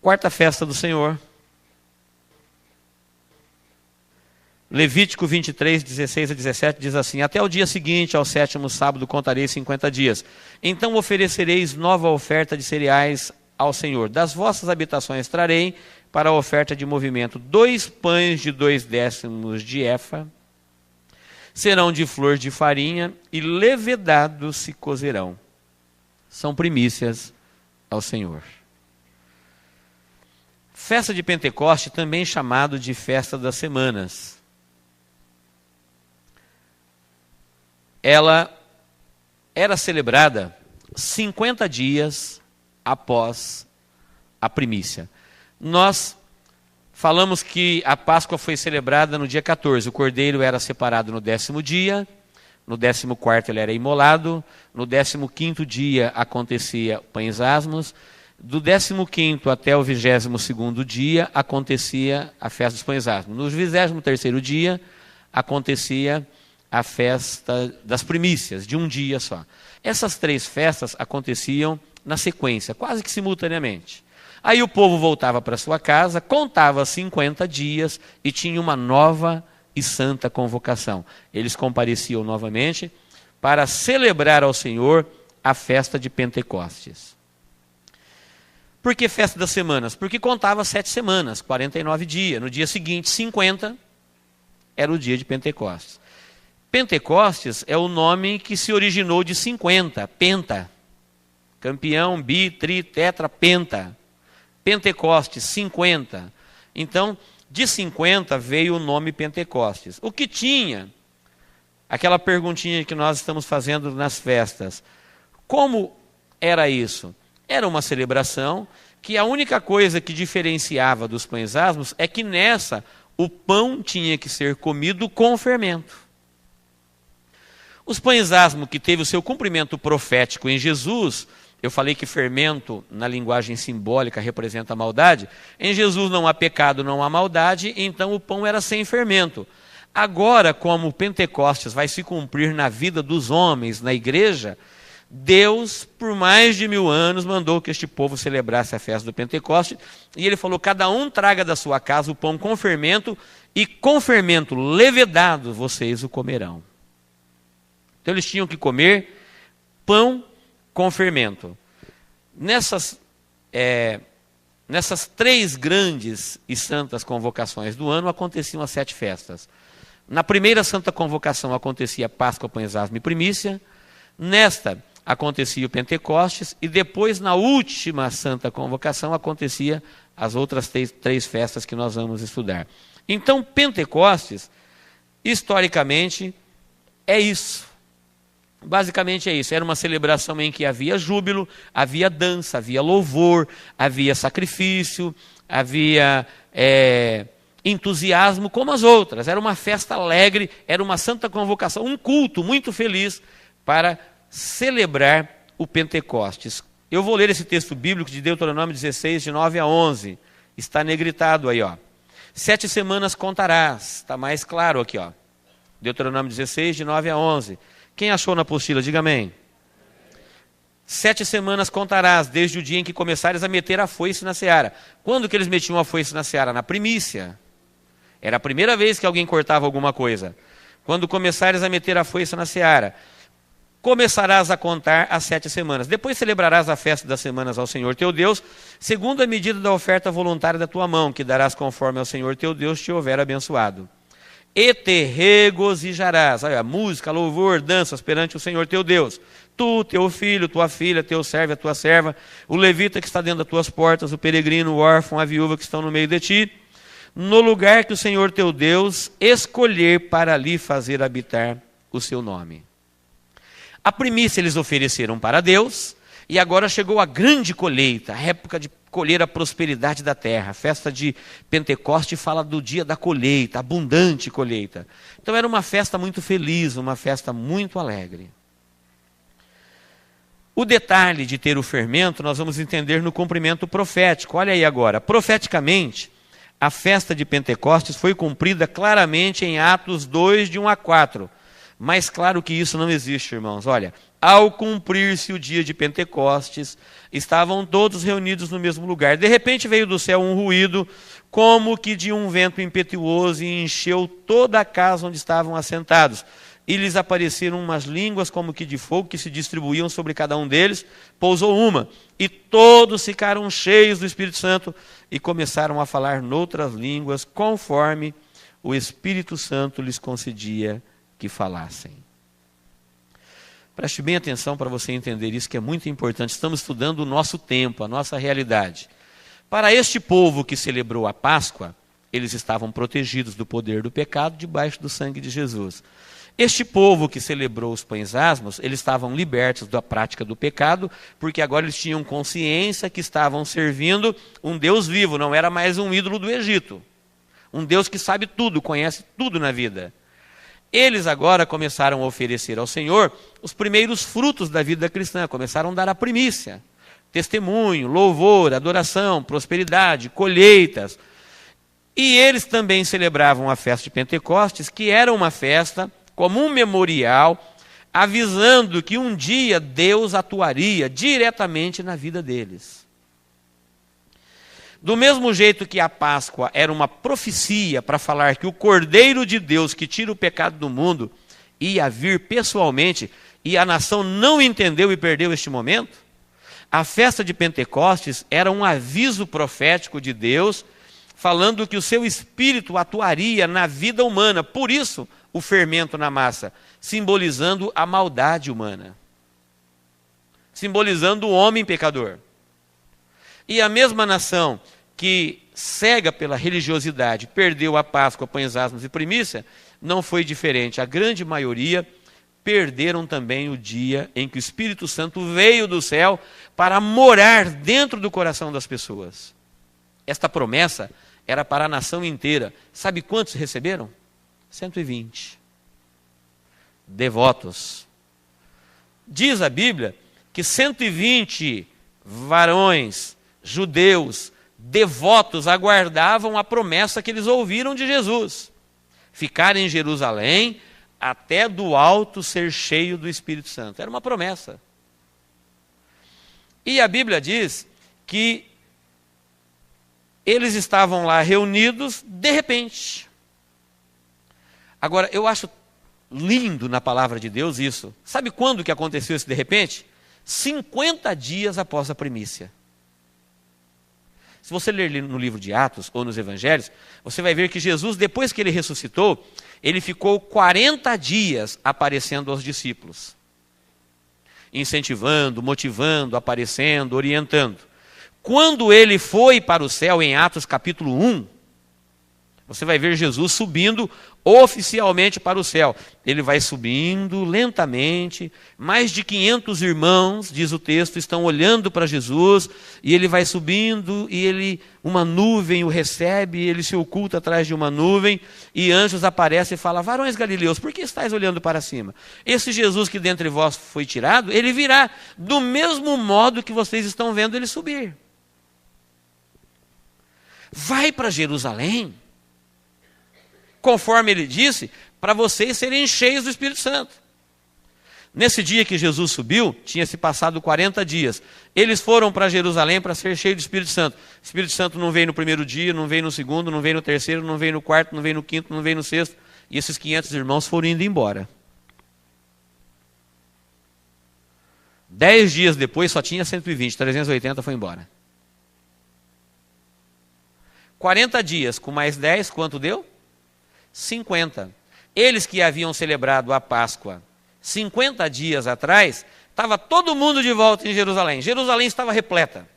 Quarta festa do Senhor. Levítico 23, 16 a 17 diz assim: até o dia seguinte, ao 7º sábado, contarei 50 dias. Então oferecereis nova oferta de cereais ao Senhor. Das vossas habitações trarei para a oferta de movimento 2 pães de 2/10 de efa, serão de flor de farinha e levedados se cozerão. São primícias ao Senhor. Festa de Pentecoste, também chamado de Festa das Semanas. Ela era celebrada 50 dias após a primícia. Nós falamos que a Páscoa foi celebrada no dia 14. O cordeiro era separado no 10º dia, no 14º ele era imolado, no 15º dia acontecia pães asmos, do 15º até o 22º dia acontecia a festa dos pães asmos. No 23º dia acontecia a festa das primícias, de um dia só. Essas 3 festas aconteciam na sequência, quase que simultaneamente. Aí o povo voltava para sua casa, contava 50 dias e tinha uma nova e santa convocação. Eles compareciam novamente para celebrar ao Senhor a festa de Pentecostes. Por que festa das semanas? Porque contava 7 semanas, 49 dias. No dia seguinte, 50, era o dia de Pentecostes. Pentecostes é o nome que se originou de 50, penta. Campeão, bi, tri, tetra, penta. Pentecostes, 50. Então, de 50 veio o nome Pentecostes. O que tinha? Aquela perguntinha que nós estamos fazendo nas festas. Como era isso? Era uma celebração que a única coisa que diferenciava dos pães asmos é que nessa o pão tinha que ser comido com fermento. Os pães asmos que teve o seu cumprimento profético em Jesus, eu falei que fermento na linguagem simbólica representa a maldade. Em Jesus não há pecado, não há maldade, então o pão era sem fermento. Agora, como o Pentecostes vai se cumprir na vida dos homens, na igreja, Deus, por mais de 1000 anos, mandou que este povo celebrasse a festa do Pentecoste, e ele falou: cada um traga da sua casa o pão com fermento, e com fermento levedado vocês o comerão. Então eles tinham que comer pão com fermento. Nessas 3 grandes e santas convocações do ano aconteciam as 7 festas. Na primeira santa convocação acontecia Páscoa, pães asmos e primícia. Nesta acontecia o Pentecostes, e depois, na última santa convocação, acontecia as outras 3 festas que nós vamos estudar. Então, Pentecostes, historicamente, é isso. Basicamente é isso. Era uma celebração em que havia júbilo, havia dança, havia louvor, havia sacrifício, havia entusiasmo, como as outras. Era uma festa alegre, era uma santa convocação, um culto muito feliz para celebrar o Pentecostes. Eu vou ler esse texto bíblico de Deuteronômio 16, de 9 a 11. Está negritado aí, ó. 7 semanas contarás. Está mais claro aqui, ó. Deuteronômio 16, de 9 a 11. Quem achou na apostila, diga amém. 7 semanas contarás, desde o dia em que começares a meter a foice na seara. Quando que eles metiam a foice na seara? Na primícia. Era a primeira vez que alguém cortava alguma coisa. Quando começares a meter a foice na seara, começarás a contar as 7 semanas. Depois celebrarás a festa das semanas ao Senhor teu Deus, segundo a medida da oferta voluntária da tua mão, que darás conforme ao Senhor teu Deus te houver abençoado. E te regozijarás. Olha, música, louvor, danças perante o Senhor teu Deus. Tu, teu filho, tua filha, teu servo, a tua serva, o levita que está dentro das tuas portas, o peregrino, o órfão, a viúva que estão no meio de ti, no lugar que o Senhor teu Deus escolher para ali fazer habitar o seu nome. A primícia eles ofereceram para Deus, e agora chegou a grande colheita, a época de colher a prosperidade da terra. A festa de Pentecoste fala do dia da colheita, abundante colheita. Então era uma festa muito feliz, uma festa muito alegre. O detalhe de ter o fermento nós vamos entender no cumprimento profético. Olha aí agora, profeticamente, a festa de Pentecostes foi cumprida claramente em Atos 2, de 1 a 4. Mais claro que isso não existe, irmãos. Olha, ao cumprir-se o dia de Pentecostes, estavam todos reunidos no mesmo lugar. De repente veio do céu um ruído, como que de um vento impetuoso, e encheu toda a casa onde estavam assentados. E lhes apareceram umas línguas como que de fogo, que se distribuíam sobre cada um deles. Pousou uma, e todos ficaram cheios do Espírito Santo, e começaram a falar noutras línguas, conforme o Espírito Santo lhes concedia que falassem. Preste bem atenção para você entender isso, que é muito importante. Estamos estudando o nosso tempo, a nossa realidade. Para este povo que celebrou a Páscoa, eles estavam protegidos do poder do pecado debaixo do sangue de Jesus. Este povo que celebrou os pães asmos, eles estavam libertos da prática do pecado, porque agora eles tinham consciência que estavam servindo um Deus vivo, não era mais um ídolo do Egito. Um Deus que sabe tudo, conhece tudo na vida. Eles agora começaram a oferecer ao Senhor os primeiros frutos da vida cristã, começaram a dar a primícia. Testemunho, louvor, adoração, prosperidade, colheitas. E eles também celebravam a festa de Pentecostes, que era uma festa como um memorial, avisando que um dia Deus atuaria diretamente na vida deles. Do mesmo jeito que a Páscoa era uma profecia para falar que o Cordeiro de Deus que tira o pecado do mundo ia vir pessoalmente, e a nação não entendeu e perdeu este momento, a festa de Pentecostes era um aviso profético de Deus, falando que o seu Espírito atuaria na vida humana. Por isso, o fermento na massa, simbolizando a maldade humana, simbolizando o homem pecador. E a mesma nação que, cega pela religiosidade, perdeu a Páscoa, pães asmos e primícia, não foi diferente. A grande maioria perderam também o dia em que o Espírito Santo veio do céu para morar dentro do coração das pessoas. Esta promessa era para a nação inteira. Sabe quantos receberam? 120 devotos. Diz a Bíblia que 120 varões judeus devotos aguardavam a promessa que eles ouviram de Jesus: ficar em Jerusalém até do alto ser cheio do Espírito Santo. Era uma promessa. E a Bíblia diz que eles estavam lá reunidos de repente. Agora, eu acho lindo na palavra de Deus isso. Sabe quando que aconteceu isso de repente? 50 dias após a primícia. Se você ler no livro de Atos ou nos Evangelhos, você vai ver que Jesus, depois que ele ressuscitou, ele ficou 40 dias aparecendo aos discípulos. Incentivando, motivando, aparecendo, orientando. Quando ele foi para o céu, em Atos capítulo 1, você vai ver Jesus subindo oficialmente para o céu. Ele vai subindo lentamente, mais de 500 irmãos, diz o texto, estão olhando para Jesus, e ele vai subindo, e uma nuvem o recebe, ele se oculta atrás de uma nuvem, e anjos aparecem e falam: varões galileus, por que estáis olhando para cima? Esse Jesus que dentre vós foi tirado, ele virá do mesmo modo que vocês estão vendo ele subir. Vai para Jerusalém, conforme ele disse, para vocês serem cheios do Espírito Santo. Nesse dia que Jesus subiu, tinha se passado 40 dias. Eles foram para Jerusalém para ser cheios do Espírito Santo. O Espírito Santo não veio no primeiro dia, não veio no segundo, não veio no terceiro, não veio no quarto, não veio no quinto, não veio no sexto. E esses 500 irmãos foram indo embora. 10 dias depois só tinha 120, 380 foi embora. 40 dias com mais 10, quanto deu? 50. Eles que haviam celebrado a Páscoa 50 dias atrás, estava todo mundo de volta em Jerusalém. Jerusalém estava repleta.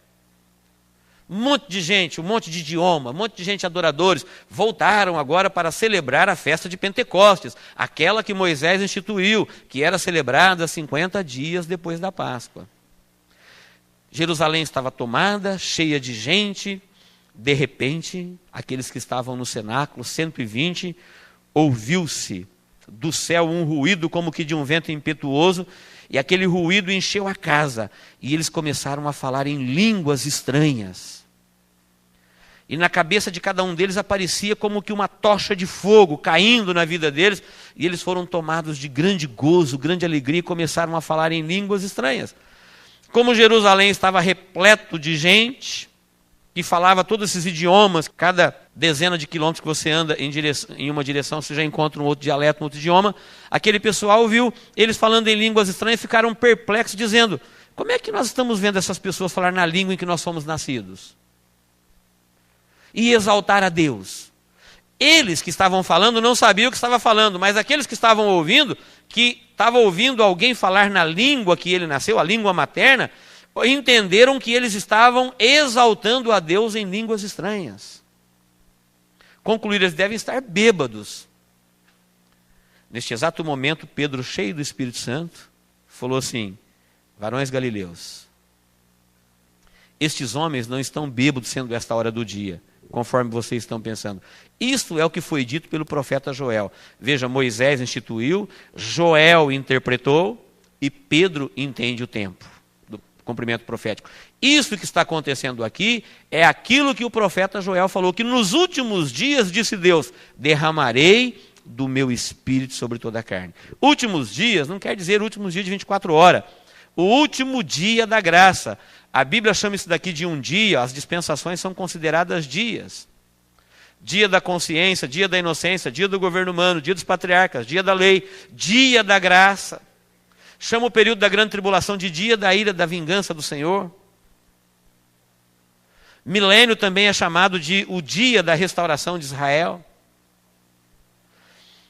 Um monte de gente, um monte de idioma, um monte de gente adoradores, voltaram agora para celebrar a festa de Pentecostes, aquela que Moisés instituiu, que era celebrada 50 dias depois da Páscoa. Jerusalém estava tomada, cheia de gente. De repente, aqueles que estavam no cenáculo, 120, ouviu-se do céu um ruído como que de um vento impetuoso, e aquele ruído encheu a casa, e eles começaram a falar em línguas estranhas. E na cabeça de cada um deles aparecia como que uma tocha de fogo caindo na vida deles. E eles foram tomados de grande gozo, grande alegria e começaram a falar em línguas estranhas. Como Jerusalém estava repleto de gente que falava todos esses idiomas, cada dezena de quilômetros que você anda em uma direção, você já encontra um outro dialeto, um outro idioma. Aquele pessoal viu eles falando em línguas estranhas e ficaram perplexos, dizendo: como é que nós estamos vendo essas pessoas falar na língua em que nós fomos nascidos? E exaltar a Deus. Eles que estavam falando não sabiam o que estava falando, mas aqueles que estavam ouvindo, que estavam ouvindo alguém falar na língua que ele nasceu, a língua materna, entenderam que eles estavam exaltando a Deus em línguas estranhas. Concluíram, eles devem estar bêbados. Neste exato momento, Pedro, cheio do Espírito Santo, falou assim: varões galileus, estes homens não estão bêbados sendo esta hora do dia, conforme vocês estão pensando. Isto é o que foi dito pelo profeta Joel. Veja, Moisés instituiu, Joel interpretou e Pedro entende o tempo do cumprimento profético. Isso que está acontecendo aqui é aquilo que o profeta Joel falou, que nos últimos dias, disse Deus, derramarei do meu espírito sobre toda a carne. Últimos dias não quer dizer últimos dias de 24 horas. O último dia da graça. A Bíblia chama isso daqui de um dia, as dispensações são consideradas dias. Dia da consciência, dia da inocência, dia do governo humano, dia dos patriarcas, dia da lei, dia da graça. Chama o período da grande tribulação de dia da ira, da vingança do Senhor. Milênio também é chamado de o dia da restauração de Israel.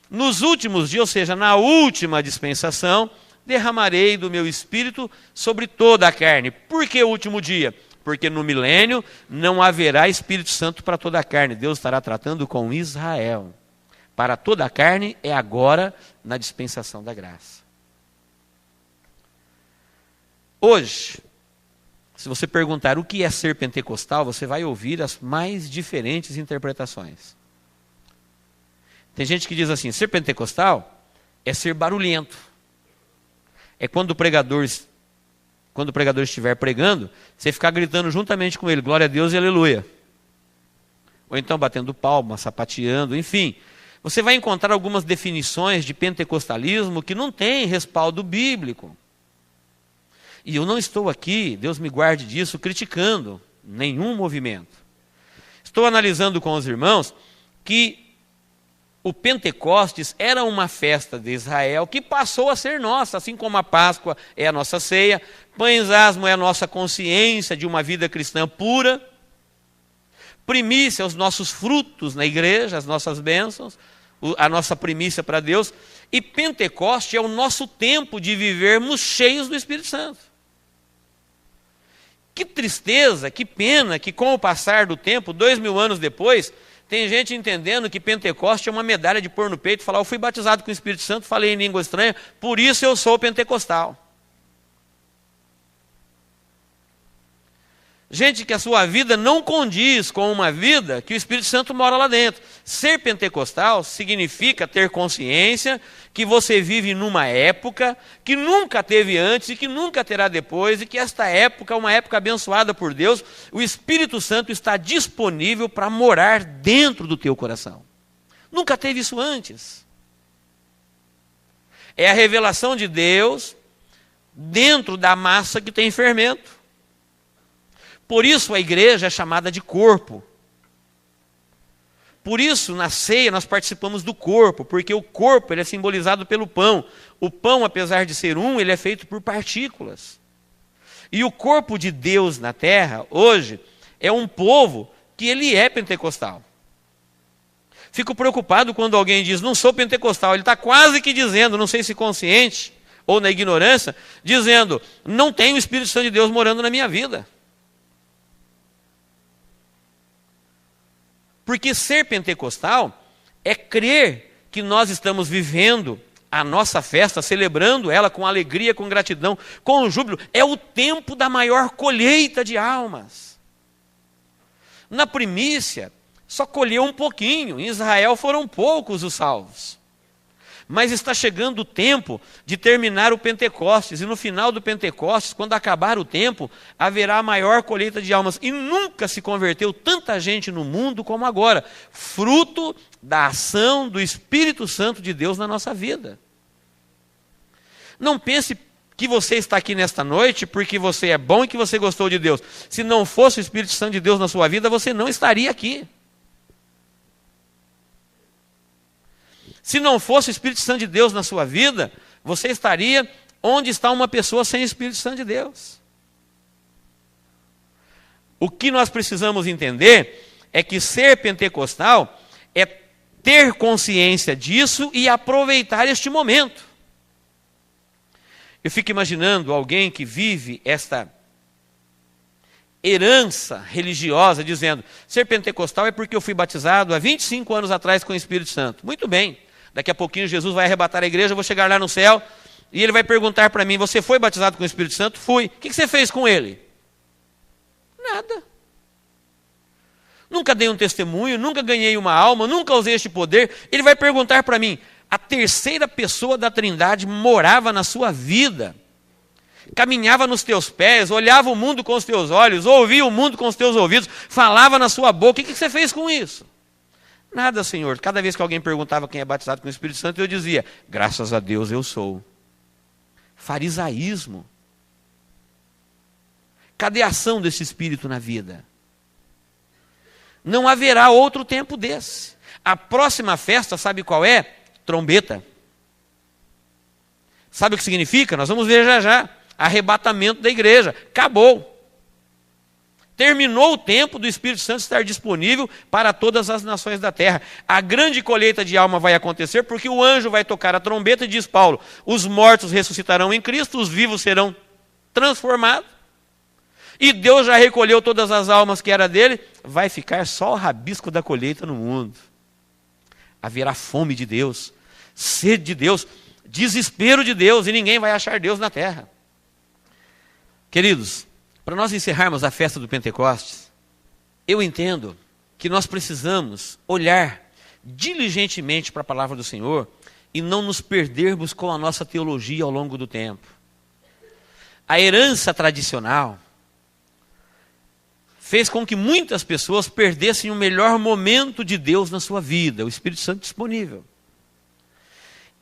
Nos últimos dias, ou seja, na última dispensação, derramarei do meu espírito sobre toda a carne. Por que o último dia? Porque no milênio não haverá Espírito Santo para toda a carne. Deus estará tratando com Israel. Para toda a carne é agora na dispensação da graça. Hoje, se você perguntar o que é ser pentecostal, você vai ouvir as mais diferentes interpretações. Tem gente que diz assim: ser pentecostal é ser barulhento. É quando o pregador estiver pregando, você ficar gritando juntamente com ele, glória a Deus e aleluia. Ou então batendo palma, sapateando, enfim. Você vai encontrar algumas definições de pentecostalismo que não têm respaldo bíblico. E eu não estou aqui, Deus me guarde disso, criticando nenhum movimento. Estou analisando com os irmãos que o Pentecostes era uma festa de Israel que passou a ser nossa, assim como a Páscoa é a nossa ceia, Pães Asmo é a nossa consciência de uma vida cristã pura, primícia, os nossos frutos na igreja, as nossas bênçãos, a nossa primícia para Deus, e Pentecoste é o nosso tempo de vivermos cheios do Espírito Santo. Que tristeza, que pena que com o passar do tempo, 2000 anos depois, tem gente entendendo que Pentecoste é uma medalha de pôr no peito e falar: eu fui batizado com o Espírito Santo, falei em língua estranha, por isso eu sou pentecostal. Gente que a sua vida não condiz com uma vida que o Espírito Santo mora lá dentro. Ser pentecostal significa ter consciência que você vive numa época que nunca teve antes e que nunca terá depois, e que esta época é uma época abençoada por Deus. O Espírito Santo está disponível para morar dentro do teu coração. Nunca teve isso antes. É a revelação de Deus dentro da massa que tem fermento. Por isso a igreja é chamada de corpo. Por isso, na ceia, nós participamos do corpo, porque o corpo ele é simbolizado pelo pão. O pão, apesar de ser um, ele é feito por partículas. E o corpo de Deus na terra, hoje, é um povo que ele é pentecostal. Fico preocupado quando alguém diz: não sou pentecostal. Ele está quase que dizendo, não sei se consciente ou na ignorância, dizendo: não tem o Espírito Santo de Deus morando na minha vida. Porque ser pentecostal é crer que nós estamos vivendo a nossa festa, celebrando ela com alegria, com gratidão, com júbilo. É o tempo da maior colheita de almas. Na primícia, só colheu um pouquinho. Em Israel foram poucos os salvos. Mas está chegando o tempo de terminar o Pentecostes, e no final do Pentecostes, quando acabar o tempo, haverá a maior colheita de almas. E nunca se converteu tanta gente no mundo como agora, fruto da ação do Espírito Santo de Deus na nossa vida. Não pense que você está aqui nesta noite porque você é bom e que você gostou de Deus. Se não fosse o Espírito Santo de Deus na sua vida, você não estaria aqui. Se não fosse o Espírito Santo de Deus na sua vida, você estaria onde está uma pessoa sem o Espírito Santo de Deus. O que nós precisamos entender é que ser pentecostal é ter consciência disso e aproveitar este momento. Eu fico imaginando alguém que vive esta herança religiosa, dizendo, ser pentecostal é porque eu fui batizado há 25 anos atrás com o Espírito Santo. Muito bem. Daqui a pouquinho Jesus vai arrebatar a igreja, eu vou chegar lá no céu, e ele vai perguntar para mim, você foi batizado com o Espírito Santo? Fui. O que você fez com ele? Nada. Nunca dei um testemunho, nunca ganhei uma alma, nunca usei este poder. Ele vai perguntar para mim, a terceira pessoa da Trindade morava na sua vida, caminhava nos teus pés, olhava o mundo com os teus olhos, ouvia o mundo com os teus ouvidos, falava na sua boca. O que você fez com isso? Nada, Senhor. Cada vez que alguém perguntava quem é batizado com o Espírito Santo, eu dizia, graças a Deus eu sou. Farisaísmo. Cadê a ação desse Espírito na vida? Não haverá outro tempo desse. A próxima festa, sabe qual é? Trombeta. Sabe o que significa? Nós vamos ver já já. Arrebatamento da igreja. Acabou. Terminou o tempo do Espírito Santo estar disponível para todas as nações da terra. A grande colheita de alma vai acontecer porque o anjo vai tocar a trombeta e diz Paulo, os mortos ressuscitarão em Cristo, os vivos serão transformados. E Deus já recolheu todas as almas que era dele, vai ficar só o rabisco da colheita no mundo. Haverá fome de Deus, sede de Deus, desespero de Deus, e ninguém vai achar Deus na terra. Queridos, para nós encerrarmos a festa do Pentecostes, eu entendo que nós precisamos olhar diligentemente para a palavra do Senhor e não nos perdermos com a nossa teologia ao longo do tempo. A herança tradicional fez com que muitas pessoas perdessem o melhor momento de Deus na sua vida, o Espírito Santo disponível.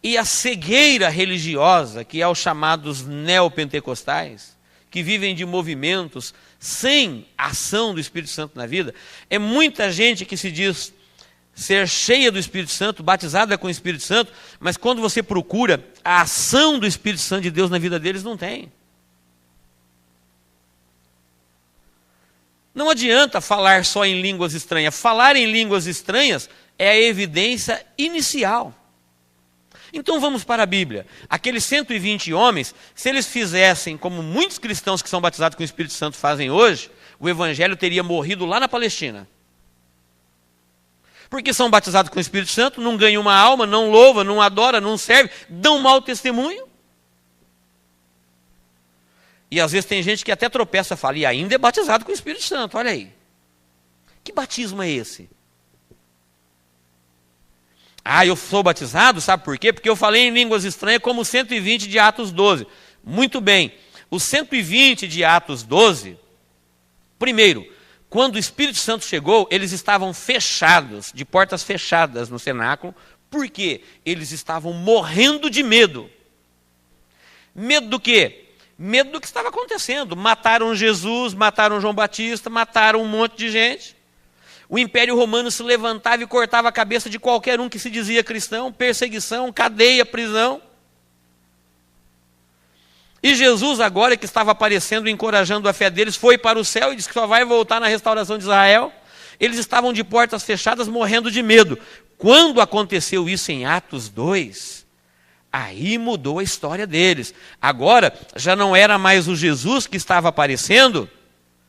E a cegueira religiosa, que é os chamados neopentecostais, que vivem de movimentos sem ação do Espírito Santo na vida, é muita gente que se diz ser cheia do Espírito Santo, batizada com o Espírito Santo, mas quando você procura a ação do Espírito Santo de Deus na vida deles, não tem. Não adianta falar só em línguas estranhas. Falar em línguas estranhas é a evidência inicial. Então vamos para a Bíblia. Aqueles 120 homens, se eles fizessem como muitos cristãos que são batizados com o Espírito Santo fazem hoje, o evangelho teria morrido lá na Palestina. Porque são batizados com o Espírito Santo, não ganham uma alma, não louva, não adora, não serve, dão mau testemunho. E às vezes tem gente que até tropeça e fala, e ainda é batizado com o Espírito Santo, olha aí. Que batismo é esse? Ah, eu sou batizado, sabe por quê? Porque eu falei em línguas estranhas como 120 de Atos 12. Muito bem, os 120 de Atos 12, primeiro, quando o Espírito Santo chegou, eles estavam fechados, de portas fechadas no cenáculo, porque eles estavam morrendo de medo. Medo do quê? Medo do que estava acontecendo. Mataram Jesus, mataram João Batista, mataram um monte de gente. O Império Romano se levantava e cortava a cabeça de qualquer um que se dizia cristão, perseguição, cadeia, prisão. E Jesus agora, que estava aparecendo e encorajando a fé deles, foi para o céu e disse que só vai voltar na restauração de Israel. Eles estavam de portas fechadas, morrendo de medo. Quando aconteceu isso em Atos 2, aí mudou a história deles. Agora, já não era mais o Jesus que estava aparecendo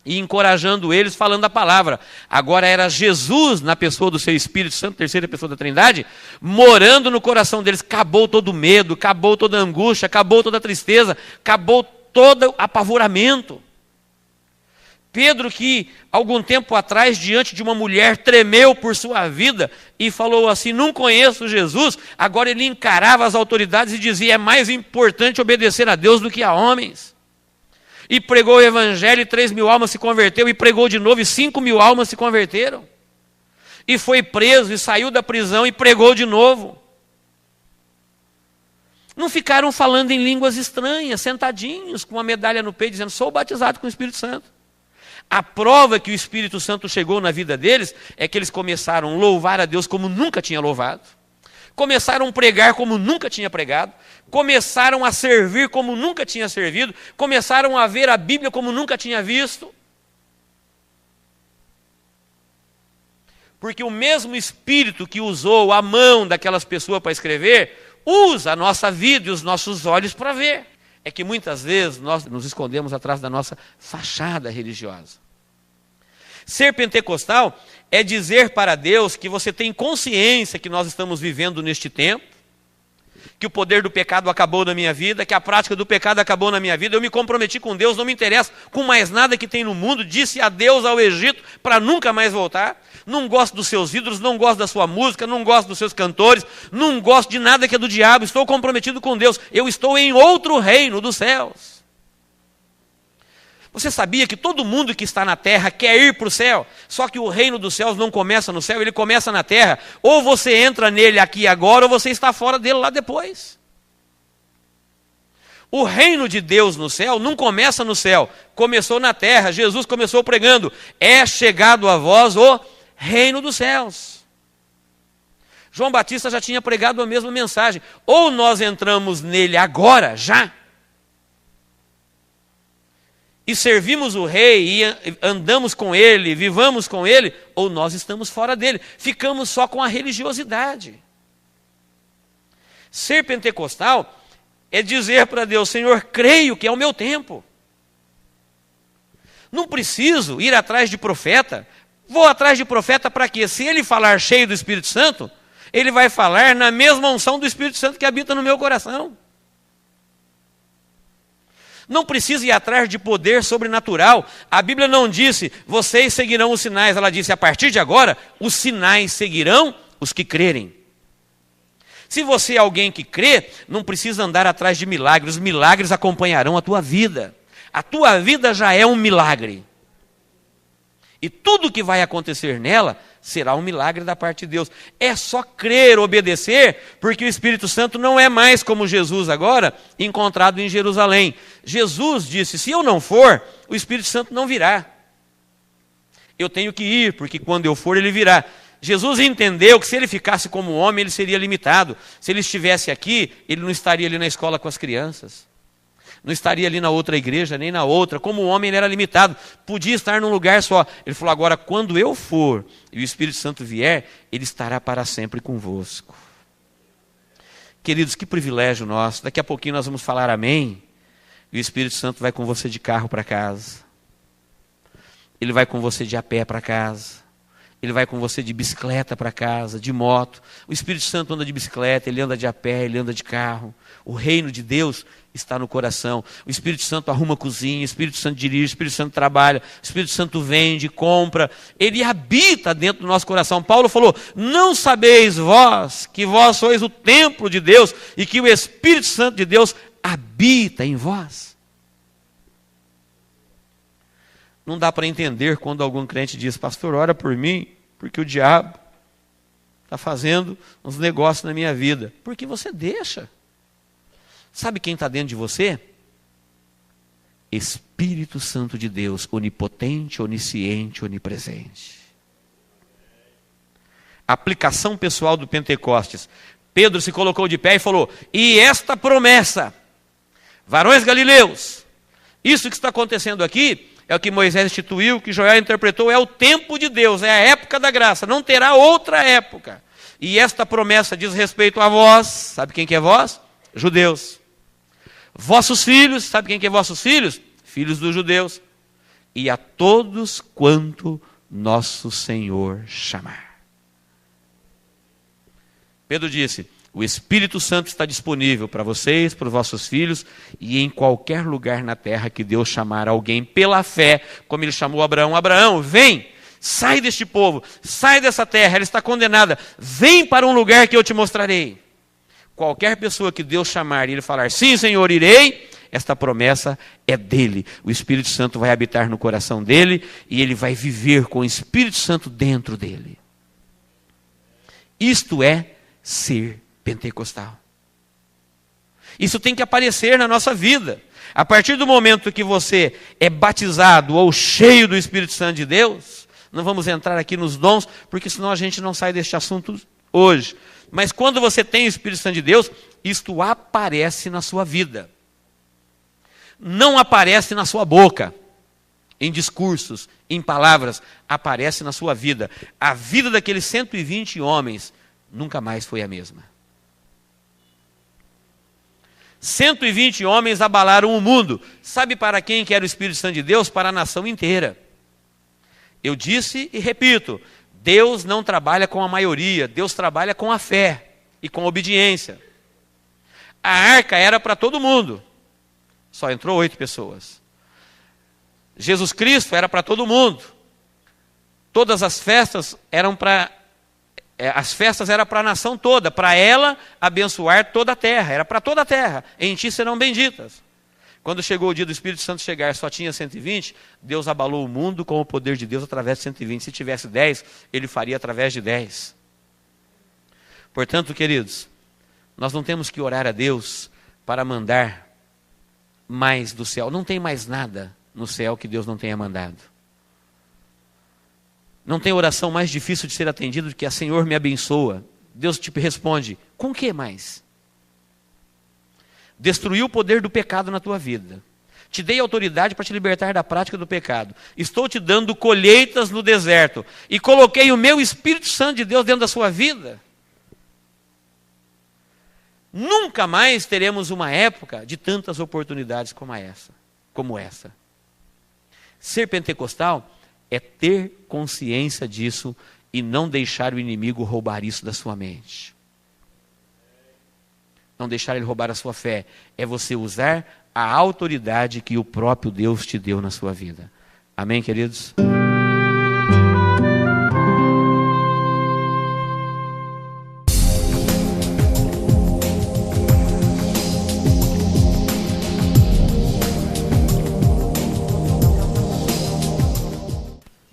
e encorajando eles, falando a palavra. Agora era Jesus, na pessoa do seu Espírito Santo, terceira pessoa da Trindade, morando no coração deles. Acabou todo o medo, acabou toda a angústia, acabou toda a tristeza, acabou todo o apavoramento. Pedro, que algum tempo atrás, diante de uma mulher, tremeu por sua vida e falou assim: não conheço Jesus. Agora ele encarava as autoridades e dizia: é mais importante obedecer a Deus do que a homens. E pregou o evangelho e 3.000 almas se converteram, e pregou de novo e 5.000 almas se converteram. E foi preso e saiu da prisão e pregou de novo. Não ficaram falando em línguas estranhas, sentadinhos, com uma medalha no peito, dizendo: sou batizado com o Espírito Santo. A prova que o Espírito Santo chegou na vida deles é que eles começaram a louvar a Deus como nunca tinha louvado, começaram a pregar como nunca tinha pregado, começaram a servir como nunca tinha servido, começaram a ver a Bíblia como nunca tinha visto. Porque o mesmo Espírito que usou a mão daquelas pessoas para escrever, usa a nossa vida e os nossos olhos para ver. É que muitas vezes nós nos escondemos atrás da nossa fachada religiosa. Ser pentecostal é dizer para Deus que você tem consciência que nós estamos vivendo neste tempo, que o poder do pecado acabou na minha vida, que a prática do pecado acabou na minha vida, eu me comprometi com Deus, não me interessa com mais nada que tem no mundo, disse adeus ao Egito para nunca mais voltar, não gosto dos seus ídolos, não gosto da sua música, não gosto dos seus cantores, não gosto de nada que é do diabo, estou comprometido com Deus, eu estou em outro reino dos céus. Você sabia que todo mundo que está na terra quer ir para o céu? Só que o reino dos céus não começa no céu, ele começa na terra. Ou você entra nele aqui agora, ou você está fora dele lá depois. O reino de Deus no céu não começa no céu, começou na terra. Jesus começou pregando: é chegado a vós o reino dos céus. João Batista já tinha pregado a mesma mensagem. Ou nós entramos nele agora, já, e servimos o rei, e andamos com ele, vivamos com ele, ou nós estamos fora dele, ficamos só com a religiosidade. Ser pentecostal é dizer para Deus: Senhor, creio que é o meu tempo. Não preciso ir atrás de profeta. Vou atrás de profeta para quê? Se ele falar cheio do Espírito Santo, ele vai falar na mesma unção do Espírito Santo que habita no meu coração. Não precisa ir atrás de poder sobrenatural. A Bíblia não disse: vocês seguirão os sinais. Ela disse: a partir de agora, os sinais seguirão os que crerem. Se você é alguém que crê, não precisa andar atrás de milagres. Os milagres acompanharão a tua vida. A tua vida já é um milagre. E tudo que vai acontecer nela será um milagre da parte de Deus. É só crer, obedecer, porque o Espírito Santo não é mais como Jesus agora, encontrado em Jerusalém. Jesus disse: se eu não for, o Espírito Santo não virá. Eu tenho que ir, porque quando eu for, ele virá. Jesus entendeu que se ele ficasse como homem, ele seria limitado. Se ele estivesse aqui, ele não estaria ali na escola com as crianças. Não estaria ali na outra igreja, nem na outra. Como homem, ele era limitado. Podia estar num lugar só. Ele falou: agora, quando eu for e o Espírito Santo vier, ele estará para sempre convosco. Queridos, que privilégio nosso. Daqui a pouquinho nós vamos falar amém. E o Espírito Santo vai com você de carro para casa. Ele vai com você de a pé para casa. Ele vai com você de bicicleta para casa, de moto. O Espírito Santo anda de bicicleta, ele anda de a pé, ele anda de carro. O reino de Deus está no coração. O Espírito Santo arruma a cozinha, o Espírito Santo dirige, o Espírito Santo trabalha, o Espírito Santo vende, compra. Ele habita dentro do nosso coração. Paulo falou: não sabeis vós que vós sois o templo de Deus e que o Espírito Santo de Deus habita em vós? Não dá para entender quando algum crente diz: pastor, ora por mim, porque o diabo está fazendo uns negócios na minha vida. Porque você deixa. Sabe quem está dentro de você? Espírito Santo de Deus, onipotente, onisciente, onipresente. Aplicação pessoal do Pentecostes. Pedro se colocou de pé e falou: e esta promessa, varões galileus, isso que está acontecendo aqui é o que Moisés instituiu, que Joel interpretou, é o tempo de Deus, é a época da graça, não terá outra época. E esta promessa diz respeito a vós. Sabe quem que é vós? Judeus. Vossos filhos, sabe quem que é vossos filhos? Filhos dos judeus. E a todos quanto nosso Senhor chamar. Pedro disse: O Espírito Santo está disponível para vocês, para os vossos filhos e em qualquer lugar na terra que Deus chamar alguém pela fé, como ele chamou Abraão. Abraão, vem, sai deste povo, sai dessa terra, ela está condenada. Vem para um lugar que eu te mostrarei. Qualquer pessoa que Deus chamar e ele falar, sim, Senhor, irei, esta promessa é dele. O Espírito Santo vai habitar no coração dele e ele vai viver com o Espírito Santo dentro dele. Isto é ser pentecostal. Isso tem que aparecer na nossa vida. A partir do momento que você é batizado ou cheio do Espírito Santo de Deus, não vamos entrar aqui nos dons, porque senão a gente não sai deste assunto hoje. Mas quando você tem o Espírito Santo de Deus, isto aparece na sua vida. Não aparece na sua boca, em discursos, em palavras, aparece na sua vida. A vida daqueles 120 homens nunca mais foi a mesma. 120 homens abalaram o mundo. Sabe para quem que era o Espírito Santo de Deus? Para a nação inteira. Eu disse e repito, Deus não trabalha com a maioria, Deus trabalha com a fé e com a obediência. A arca era para todo mundo, só entrou 8 pessoas. Jesus Cristo era para todo mundo. Todas as festas eram para... As festas eram para a nação toda, para ela abençoar toda a terra, era para toda a terra, em ti serão benditas. Quando chegou o dia do Espírito Santo chegar, só tinha 120, Deus abalou o mundo com o poder de Deus através de 120. Se tivesse 10, ele faria através de 10. Portanto, queridos, nós não temos que orar a Deus para mandar mais do céu. Não tem mais nada no céu que Deus não tenha mandado. Não tem oração mais difícil de ser atendida do que a Senhor me abençoa. Deus te responde, com o que mais? Destruiu o poder do pecado na tua vida. Te dei autoridade para te libertar da prática do pecado. Estou te dando colheitas no deserto. E coloquei o meu Espírito Santo de Deus dentro da sua vida. Nunca mais teremos uma época de tantas oportunidades como essa. Ser pentecostal é ter consciência disso e não deixar o inimigo roubar isso da sua mente. Não deixar ele roubar a sua fé. É você usar a autoridade que o próprio Deus te deu na sua vida. Amém, queridos?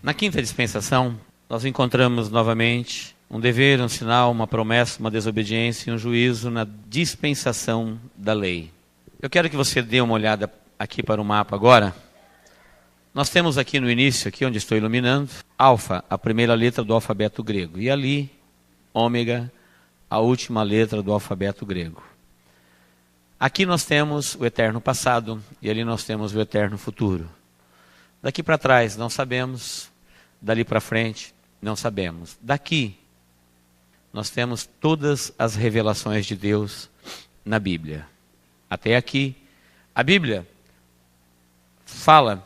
Na quinta dispensação, nós encontramos novamente um dever, um sinal, uma promessa, uma desobediência e um juízo na dispensação da lei. Eu quero que você dê uma olhada aqui para o mapa agora. Nós temos aqui no início, aqui onde estou iluminando, alfa, a primeira letra do alfabeto grego. E ali, ômega, a última letra do alfabeto grego. Aqui nós temos o eterno passado e ali nós temos o eterno futuro. Daqui para trás não sabemos, dali para frente não sabemos. Daqui nós temos todas as revelações de Deus na Bíblia. Até aqui, a Bíblia fala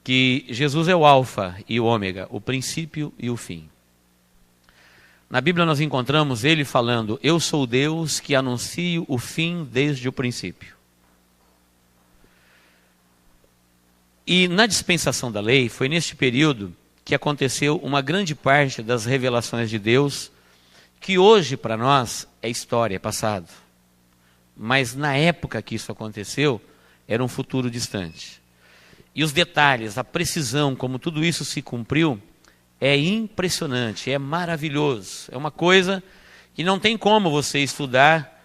que Jesus é o alfa e o ômega, o princípio e o fim. Na Bíblia nós encontramos ele falando, eu sou Deus que anuncio o fim desde o princípio. E na dispensação da lei, foi neste período que aconteceu uma grande parte das revelações de Deus, que hoje para nós é história, é passado. Mas na época que isso aconteceu, era um futuro distante. E os detalhes, a precisão, como tudo isso se cumpriu, é impressionante, é maravilhoso. É uma coisa que não tem como você estudar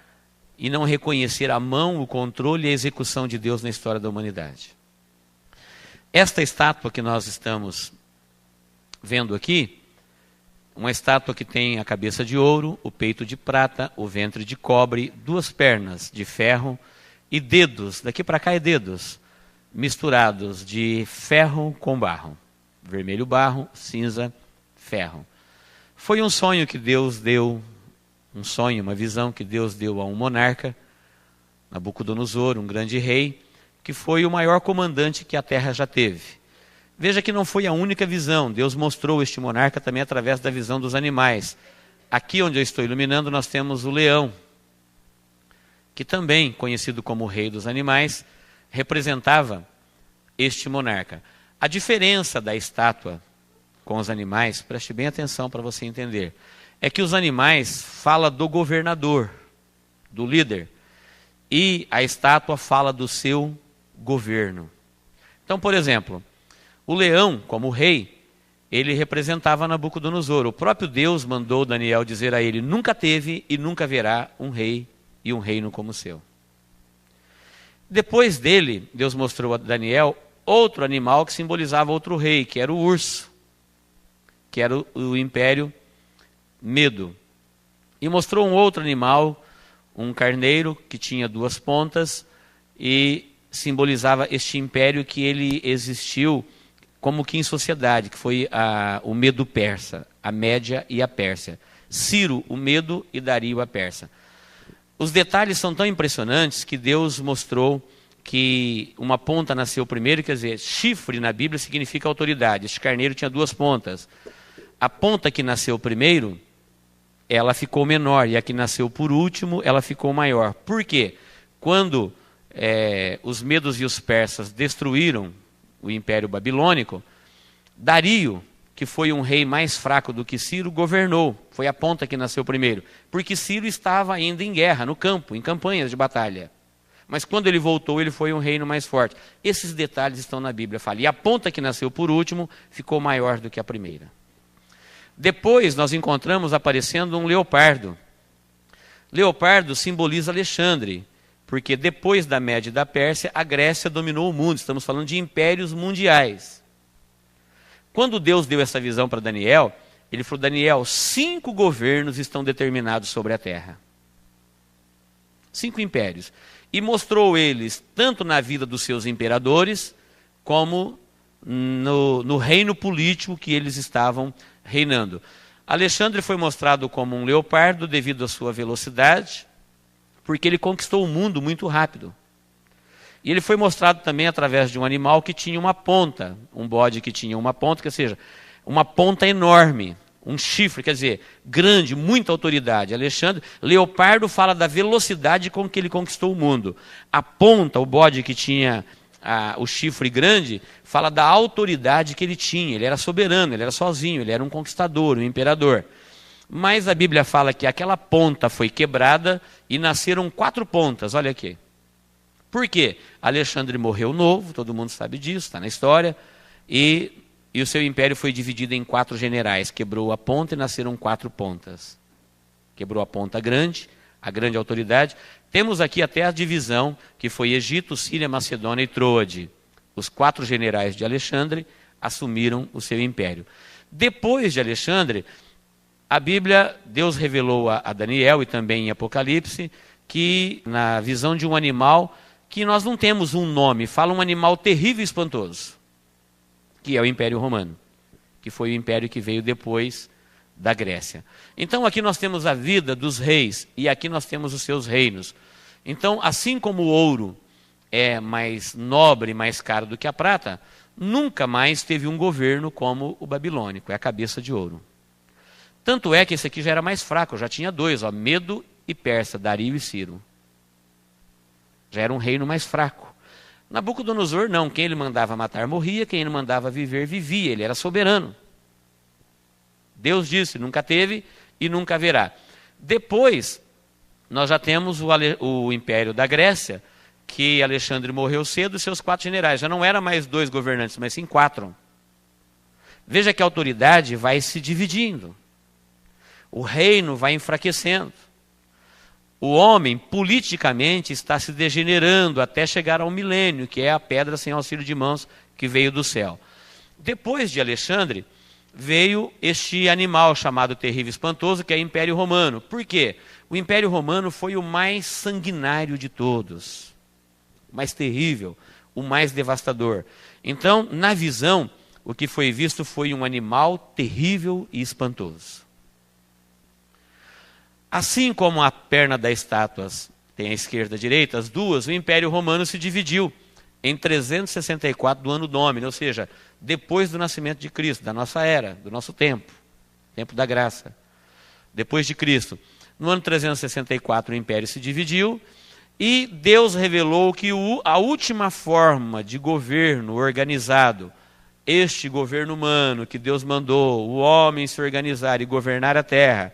e não reconhecer a mão, o controle e a execução de Deus na história da humanidade. Esta estátua que nós estamos vendo aqui, uma estátua que tem a cabeça de ouro, o peito de prata, o ventre de cobre, 2 pernas de ferro e dedos, daqui para cá é dedos, misturados de ferro com barro. Vermelho barro, cinza, ferro. Foi um sonho que Deus deu, uma visão que Deus deu a um monarca, Nabucodonosor, um grande rei, que foi o maior comandante que a terra já teve. Veja que não foi a única visão. Deus mostrou este monarca também através da visão dos animais. aqui onde eu estou iluminando, nós temos o leão, que também, conhecido como o rei dos animais, representava este monarca. A diferença da estátua com os animais, preste bem atenção para você entender, é que os animais falam do governador, do líder, e a estátua fala do seu governo. Então, por exemplo, o leão, como rei, ele representava Nabucodonosor. O próprio Deus mandou Daniel dizer a ele: nunca teve e nunca haverá um rei e um reino como o seu. Depois dele, Deus mostrou a Daniel outro animal que simbolizava outro rei, que era o urso, que era o império Medo. E mostrou um outro animal, um carneiro, que tinha duas pontas e simbolizava este império que ele existiu como que em sociedade, que foi o Medo Persa, a Média e a Pérsia. Ciro, o Medo, e Dario, a Persa. Os detalhes são tão impressionantes que Deus mostrou que uma ponta nasceu primeiro, quer dizer, chifre na Bíblia significa autoridade. Este carneiro tinha duas pontas. A ponta que nasceu primeiro, ela ficou menor, e a que nasceu por último, ela ficou maior. Por quê? Quando os medos e os persas destruíram o Império Babilônico, Dario, que foi um rei mais fraco do que Ciro, governou. Foi a ponta que nasceu primeiro. Porque Ciro estava ainda em guerra, no campo, em campanhas de batalha. Mas quando ele voltou, ele foi um reino mais forte. Esses detalhes estão na Bíblia. Fala. E a ponta que nasceu por último ficou maior do que a primeira. Depois nós encontramos aparecendo um leopardo. Leopardo simboliza Alexandre, porque depois da Média e da Pérsia, a Grécia dominou o mundo. Estamos falando de impérios mundiais. Quando Deus deu essa visão para Daniel, ele falou: Daniel, 5 governos estão determinados sobre a terra. 5 impérios. E mostrou eles, tanto na vida dos seus imperadores, como no reino político que eles estavam reinando. Alexandre foi mostrado como um leopardo devido à sua velocidade, porque ele conquistou o mundo muito rápido. E ele foi mostrado também através de um animal que tinha uma ponta, um bode que tinha uma ponta, que seja, uma ponta enorme, um chifre, quer dizer, grande, muita autoridade. Alexandre, leopardo fala da velocidade com que ele conquistou o mundo. A ponta, o bode que tinha o chifre grande, fala da autoridade que ele tinha. Ele era soberano, ele era sozinho, ele era um conquistador, um imperador. Mas a Bíblia fala que aquela ponta foi quebrada e nasceram 4 pontas, olha aqui. Por quê? Alexandre morreu novo, todo mundo sabe disso, está na história, e o seu império foi dividido em 4 generais. Quebrou a ponta e nasceram 4 pontas. Quebrou a ponta grande, a grande autoridade. Temos aqui até a divisão, que foi Egito, Síria, Macedônia e Troade. Os 4 generais de Alexandre assumiram o seu império. Depois de Alexandre, a Bíblia, Deus revelou a Daniel e também em Apocalipse, que na visão de um animal, que nós não temos um nome, fala um animal terrível e espantoso, que é o Império Romano, que foi o império que veio depois da Grécia. Então aqui nós temos a vida dos reis, e aqui nós temos os seus reinos. Então, assim como o ouro é mais nobre, mais caro do que a prata, nunca mais teve um governo como o babilônico, é a cabeça de ouro. Tanto é que esse aqui já era mais fraco, já tinha 2, Medo e Persa, Dario e Ciro. Já era um reino mais fraco. Nabucodonosor não, quem ele mandava matar morria, quem ele mandava viver, vivia, ele era soberano. Deus disse, nunca teve e nunca haverá. Depois, nós já temos o Império da Grécia, que Alexandre morreu cedo e seus 4 generais. Já não era mais 2 governantes, mas sim 4. Veja que a autoridade vai se dividindo. O reino vai enfraquecendo. O homem, politicamente, está se degenerando até chegar ao milênio, que é a pedra sem auxílio de mãos que veio do céu. Depois de Alexandre, veio este animal chamado terrível e espantoso, que é o Império Romano. Por quê? O Império Romano foi o mais sanguinário de todos, o mais terrível, o mais devastador. Então, na visão, o que foi visto foi um animal terrível e espantoso. Assim como a perna das estátuas tem a esquerda e a direita, as duas, o Império Romano se dividiu em 364 do ano Domini, ou seja, depois do nascimento de Cristo, da nossa era, do nosso tempo da graça. depois de Cristo. No ano 364 o império se dividiu e Deus revelou que a última forma de governo organizado, este governo humano que Deus mandou o homem se organizar e governar a terra,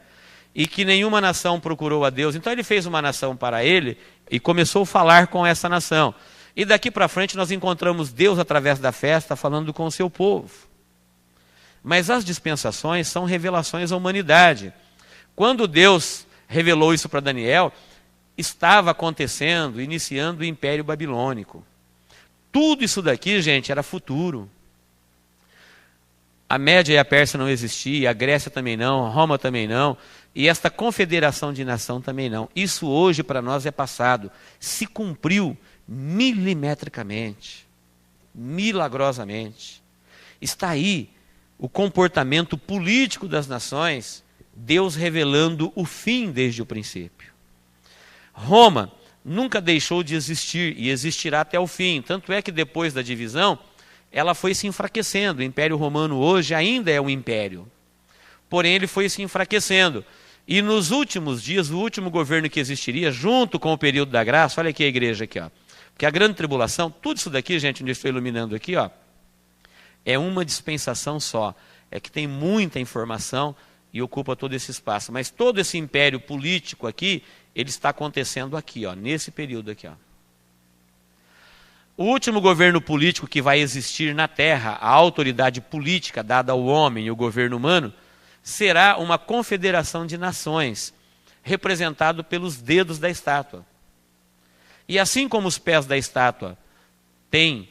e que nenhuma nação procurou a Deus, então ele fez uma nação para ele e começou a falar com essa nação. E daqui para frente nós encontramos Deus através da festa falando com o seu povo. Mas as dispensações são revelações à humanidade. Quando Deus revelou isso para Daniel, estava acontecendo, iniciando o Império Babilônico. Tudo isso daqui, gente, era futuro. A Média e a Pérsia não existiam, a Grécia também não, Roma também não, e esta confederação de nação também não. Isso hoje para nós é passado. Se cumpriu milimetricamente, milagrosamente. Está aí o comportamento político das nações, Deus revelando o fim desde o princípio. Roma nunca deixou de existir e existirá até o fim. Tanto é que depois da divisão, ela foi se enfraquecendo. O Império Romano hoje ainda é um império. Porém, ele foi se enfraquecendo. E nos últimos dias, o último governo que existiria, junto com o período da graça, olha aqui a igreja aqui, ó. Porque a grande tribulação, tudo isso daqui, gente, onde eu estou iluminando aqui, ó, é uma dispensação só. É que tem muita informação e ocupa todo esse espaço. Mas todo esse império político aqui, ele está acontecendo aqui, ó, nesse período aqui, ó. O último governo político que vai existir na Terra, a autoridade política dada ao homem e o governo humano, será uma confederação de nações, representado pelos dedos da estátua. E assim como os pés da estátua têm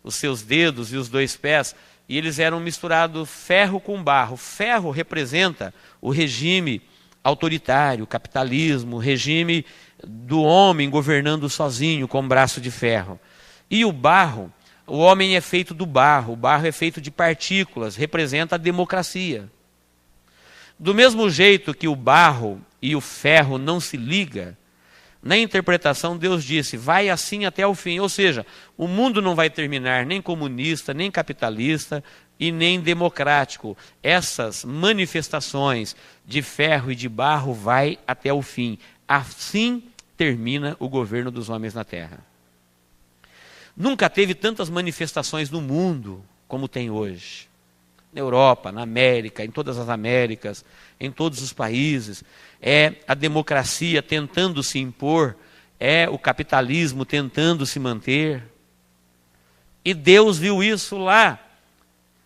os seus dedos e os dois pés, e eles eram misturados ferro com barro. Ferro representa o regime autoritário, o capitalismo, o regime do homem governando sozinho com braço de ferro. E o barro, o homem é feito do barro, o barro é feito de partículas, representa a democracia. Do mesmo jeito que o barro e o ferro não se ligam, na interpretação Deus disse, vai assim até o fim. Ou seja, o mundo não vai terminar nem comunista, nem capitalista e nem democrático. Essas manifestações de ferro e de barro vai até o fim. Assim termina o governo dos homens na terra. Nunca teve tantas manifestações no mundo como tem hoje. Na Europa, na América, em todas as Américas, em todos os países. É a democracia tentando se impor, é o capitalismo tentando se manter. E Deus viu isso lá,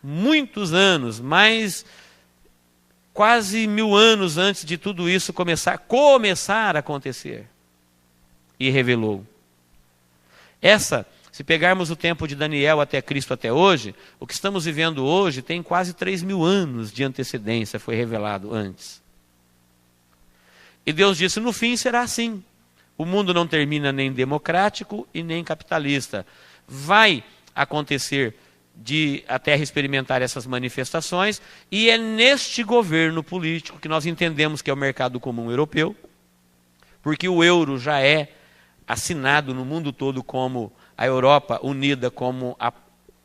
muitos anos, mais quase 1000 anos antes de tudo isso começar a acontecer. E revelou. Se pegarmos o tempo de Daniel até Cristo até hoje, o que estamos vivendo hoje tem quase 3000 anos de antecedência, foi revelado antes. E Deus disse, no fim será assim. O mundo não termina nem democrático e nem capitalista. Vai acontecer de a Terra experimentar essas manifestações, e é neste governo político que nós entendemos que é o mercado comum europeu, porque o euro já é assinado no mundo todo como a Europa unida como a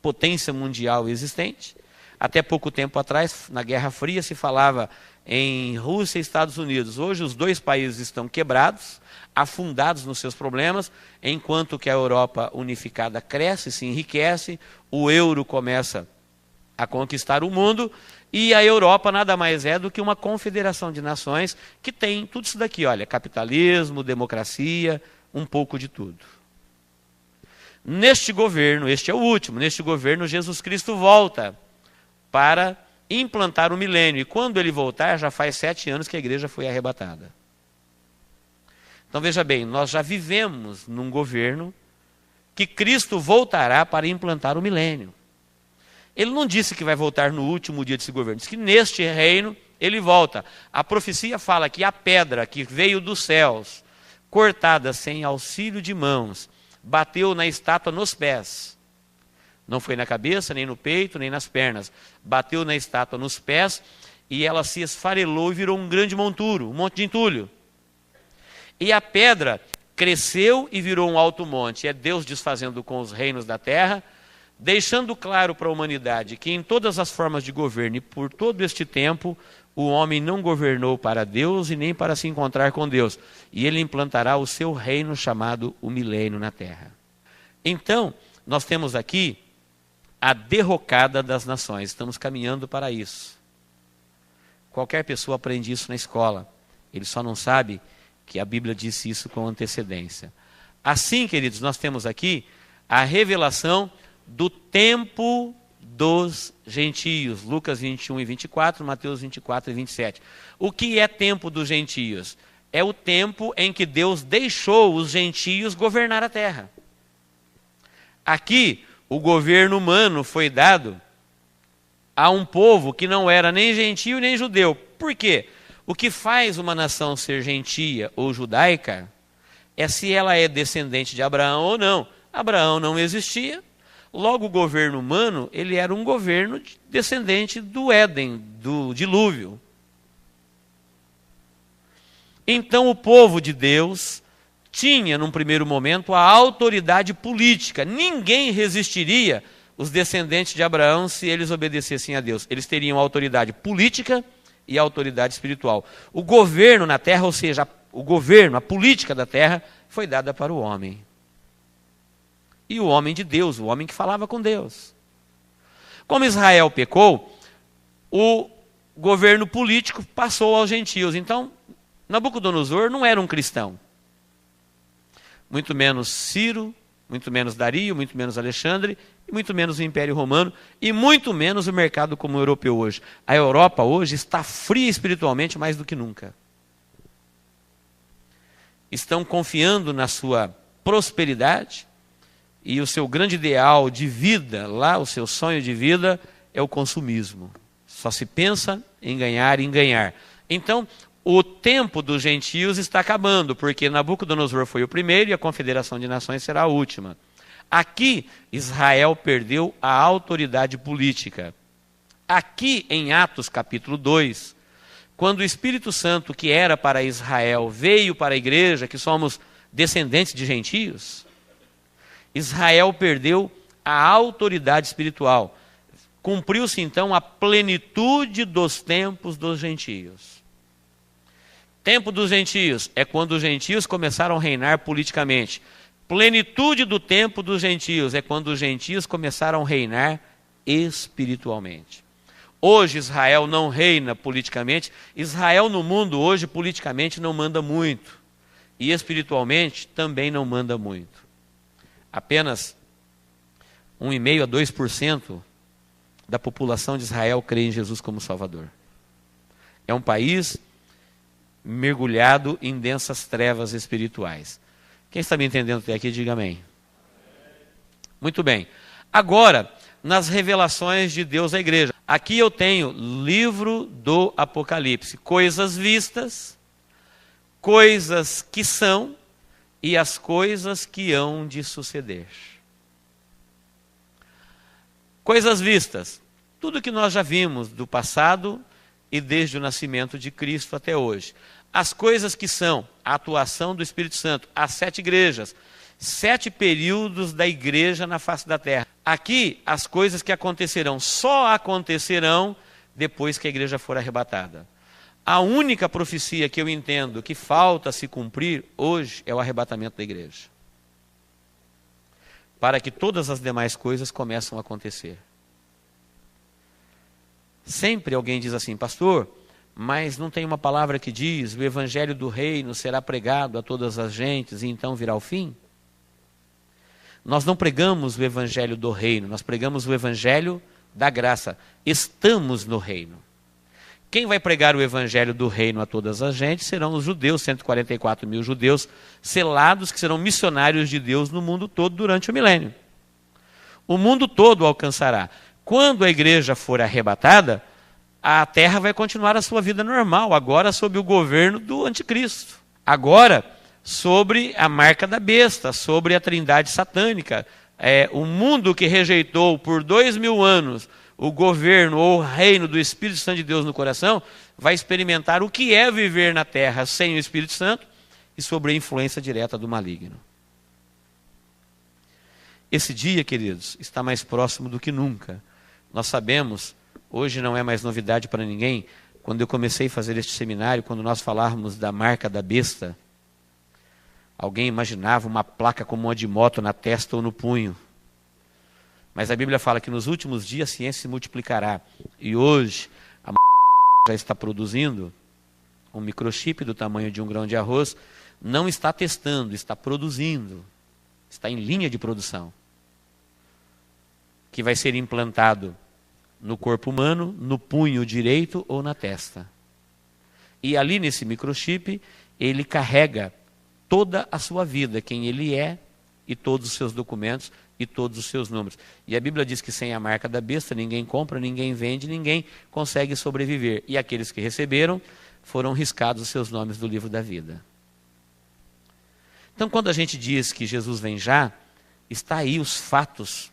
potência mundial existente. Até pouco tempo atrás, na Guerra Fria, se falava em Rússia e Estados Unidos. Hoje os dois países estão quebrados, afundados nos seus problemas, enquanto que a Europa unificada cresce, se enriquece, o euro começa a conquistar o mundo, e a Europa nada mais é do que uma confederação de nações que tem tudo isso daqui, olha, capitalismo, democracia, um pouco de tudo. Neste governo, este é o último, neste governo Jesus Cristo volta para implantar o milênio. E quando ele voltar, já faz 7 anos que a igreja foi arrebatada. Então veja bem, nós já vivemos num governo que Cristo voltará para implantar o milênio. Ele não disse que vai voltar no último dia desse governo, disse que neste reino ele volta. A profecia fala que a pedra que veio dos céus, cortada sem auxílio de mãos, bateu na estátua nos pés. Não foi na cabeça, nem no peito, nem nas pernas. Bateu na estátua nos pés e ela se esfarelou e virou um grande monturo, um monte de entulho. E a pedra cresceu e virou um alto monte. É Deus desfazendo com os reinos da terra, deixando claro para a humanidade que em todas as formas de governo e por todo este tempo, o homem não governou para Deus e nem para se encontrar com Deus. E ele implantará o seu reino chamado o milênio na terra. Então, nós temos aqui a derrocada das nações. Estamos caminhando para isso. Qualquer pessoa aprende isso na escola. Ele só não sabe que a Bíblia disse isso com antecedência. Assim, queridos, nós temos aqui a revelação do tempo dos gentios. Lucas 21 e 24, Mateus 24 e 27. O que é tempo dos gentios? É o tempo em que Deus deixou os gentios governar a terra. Aqui, o governo humano foi dado a um povo que não era nem gentio nem judeu. Por quê? O que faz uma nação ser gentia ou judaica é se ela é descendente de Abraão ou não. Abraão não existia, logo o governo humano ele era um governo descendente do Éden, do dilúvio. Então o povo de Deus tinha, num primeiro momento, a autoridade política. Ninguém resistiria os descendentes de Abraão se eles obedecessem a Deus. Eles teriam autoridade política e autoridade espiritual. O governo na terra, ou seja, o governo, a política da terra, foi dada para o homem. E o homem de Deus, o homem que falava com Deus. Como Israel pecou, o governo político passou aos gentios. Então, Nabucodonosor não era um cristão. Muito menos Ciro, muito menos Dario, muito menos Alexandre, e muito menos o Império Romano, e muito menos o mercado comum europeu hoje. A Europa hoje está fria espiritualmente mais do que nunca. Estão confiando na sua prosperidade, e o seu grande ideal de vida, lá o seu sonho de vida, é o consumismo. Só se pensa em ganhar e em ganhar. Então, o tempo dos gentios está acabando, porque Nabucodonosor foi o primeiro e a confederação de nações será a última. Aqui, Israel perdeu a autoridade política. Aqui, em Atos capítulo 2, quando o Espírito Santo, que era para Israel, veio para a igreja, que somos descendentes de gentios, Israel perdeu a autoridade espiritual. Cumpriu-se então a plenitude dos tempos dos gentios. Tempo dos gentios é quando os gentios começaram a reinar politicamente. Plenitude do tempo dos gentios é quando os gentios começaram a reinar espiritualmente. Hoje Israel não reina politicamente. Israel no mundo hoje politicamente não manda muito. E espiritualmente também não manda muito. Apenas 1,5% a 2% da população de Israel crê em Jesus como Salvador. É um país mergulhado em densas trevas espirituais. Quem está me entendendo até aqui, diga amém. Muito bem. Agora, nas revelações de Deus à igreja. Aqui eu tenho livro do Apocalipse. Coisas vistas, coisas que são e as coisas que hão de suceder. Coisas vistas. Tudo que nós já vimos do passado e desde o nascimento de Cristo até hoje. As coisas que são a atuação do Espírito Santo, as 7 igrejas, 7 períodos da igreja na face da terra. Aqui, as coisas que acontecerão, só acontecerão depois que a igreja for arrebatada. A única profecia que eu entendo que falta se cumprir hoje é o arrebatamento da igreja. Para que todas as demais coisas começam a acontecer. Sempre alguém diz assim, pastor, mas não tem uma palavra que diz, o evangelho do reino será pregado a todas as gentes e então virá o fim? Nós não pregamos o evangelho do reino, nós pregamos o evangelho da graça. Estamos no reino. Quem vai pregar o evangelho do reino a todas as gentes serão os judeus, 144 mil judeus selados, que serão missionários de Deus no mundo todo durante o milênio. O mundo todo alcançará. Quando a igreja for arrebatada, a terra vai continuar a sua vida normal, agora sob o governo do anticristo. Agora, sobre a marca da besta, sobre a trindade satânica. O mundo que rejeitou por 2000 anos o governo ou o reino do Espírito Santo de Deus no coração, vai experimentar o que é viver na terra sem o Espírito Santo e sobre a influência direta do maligno. Esse dia, queridos, está mais próximo do que nunca. Nós sabemos, hoje não é mais novidade para ninguém, Quando eu comecei a fazer este seminário, quando nós falávamos da marca da besta, alguém imaginava uma placa como uma de moto na testa ou no punho. Mas a Bíblia fala que nos últimos dias a ciência se multiplicará. E hoje a já está produzindo um microchip do tamanho de um grão de arroz. Não está testando, está produzindo. Está em linha de produção. Que vai ser implantado no corpo humano, no punho direito ou na testa. E ali nesse microchip, ele carrega toda a sua vida, quem ele é e todos os seus documentos e todos os seus números. E a Bíblia diz que sem a marca da besta ninguém compra, ninguém vende, ninguém consegue sobreviver. E aqueles que receberam foram riscados os seus nomes do livro da vida. Então, quando a gente diz que Jesus vem já, está aí os fatos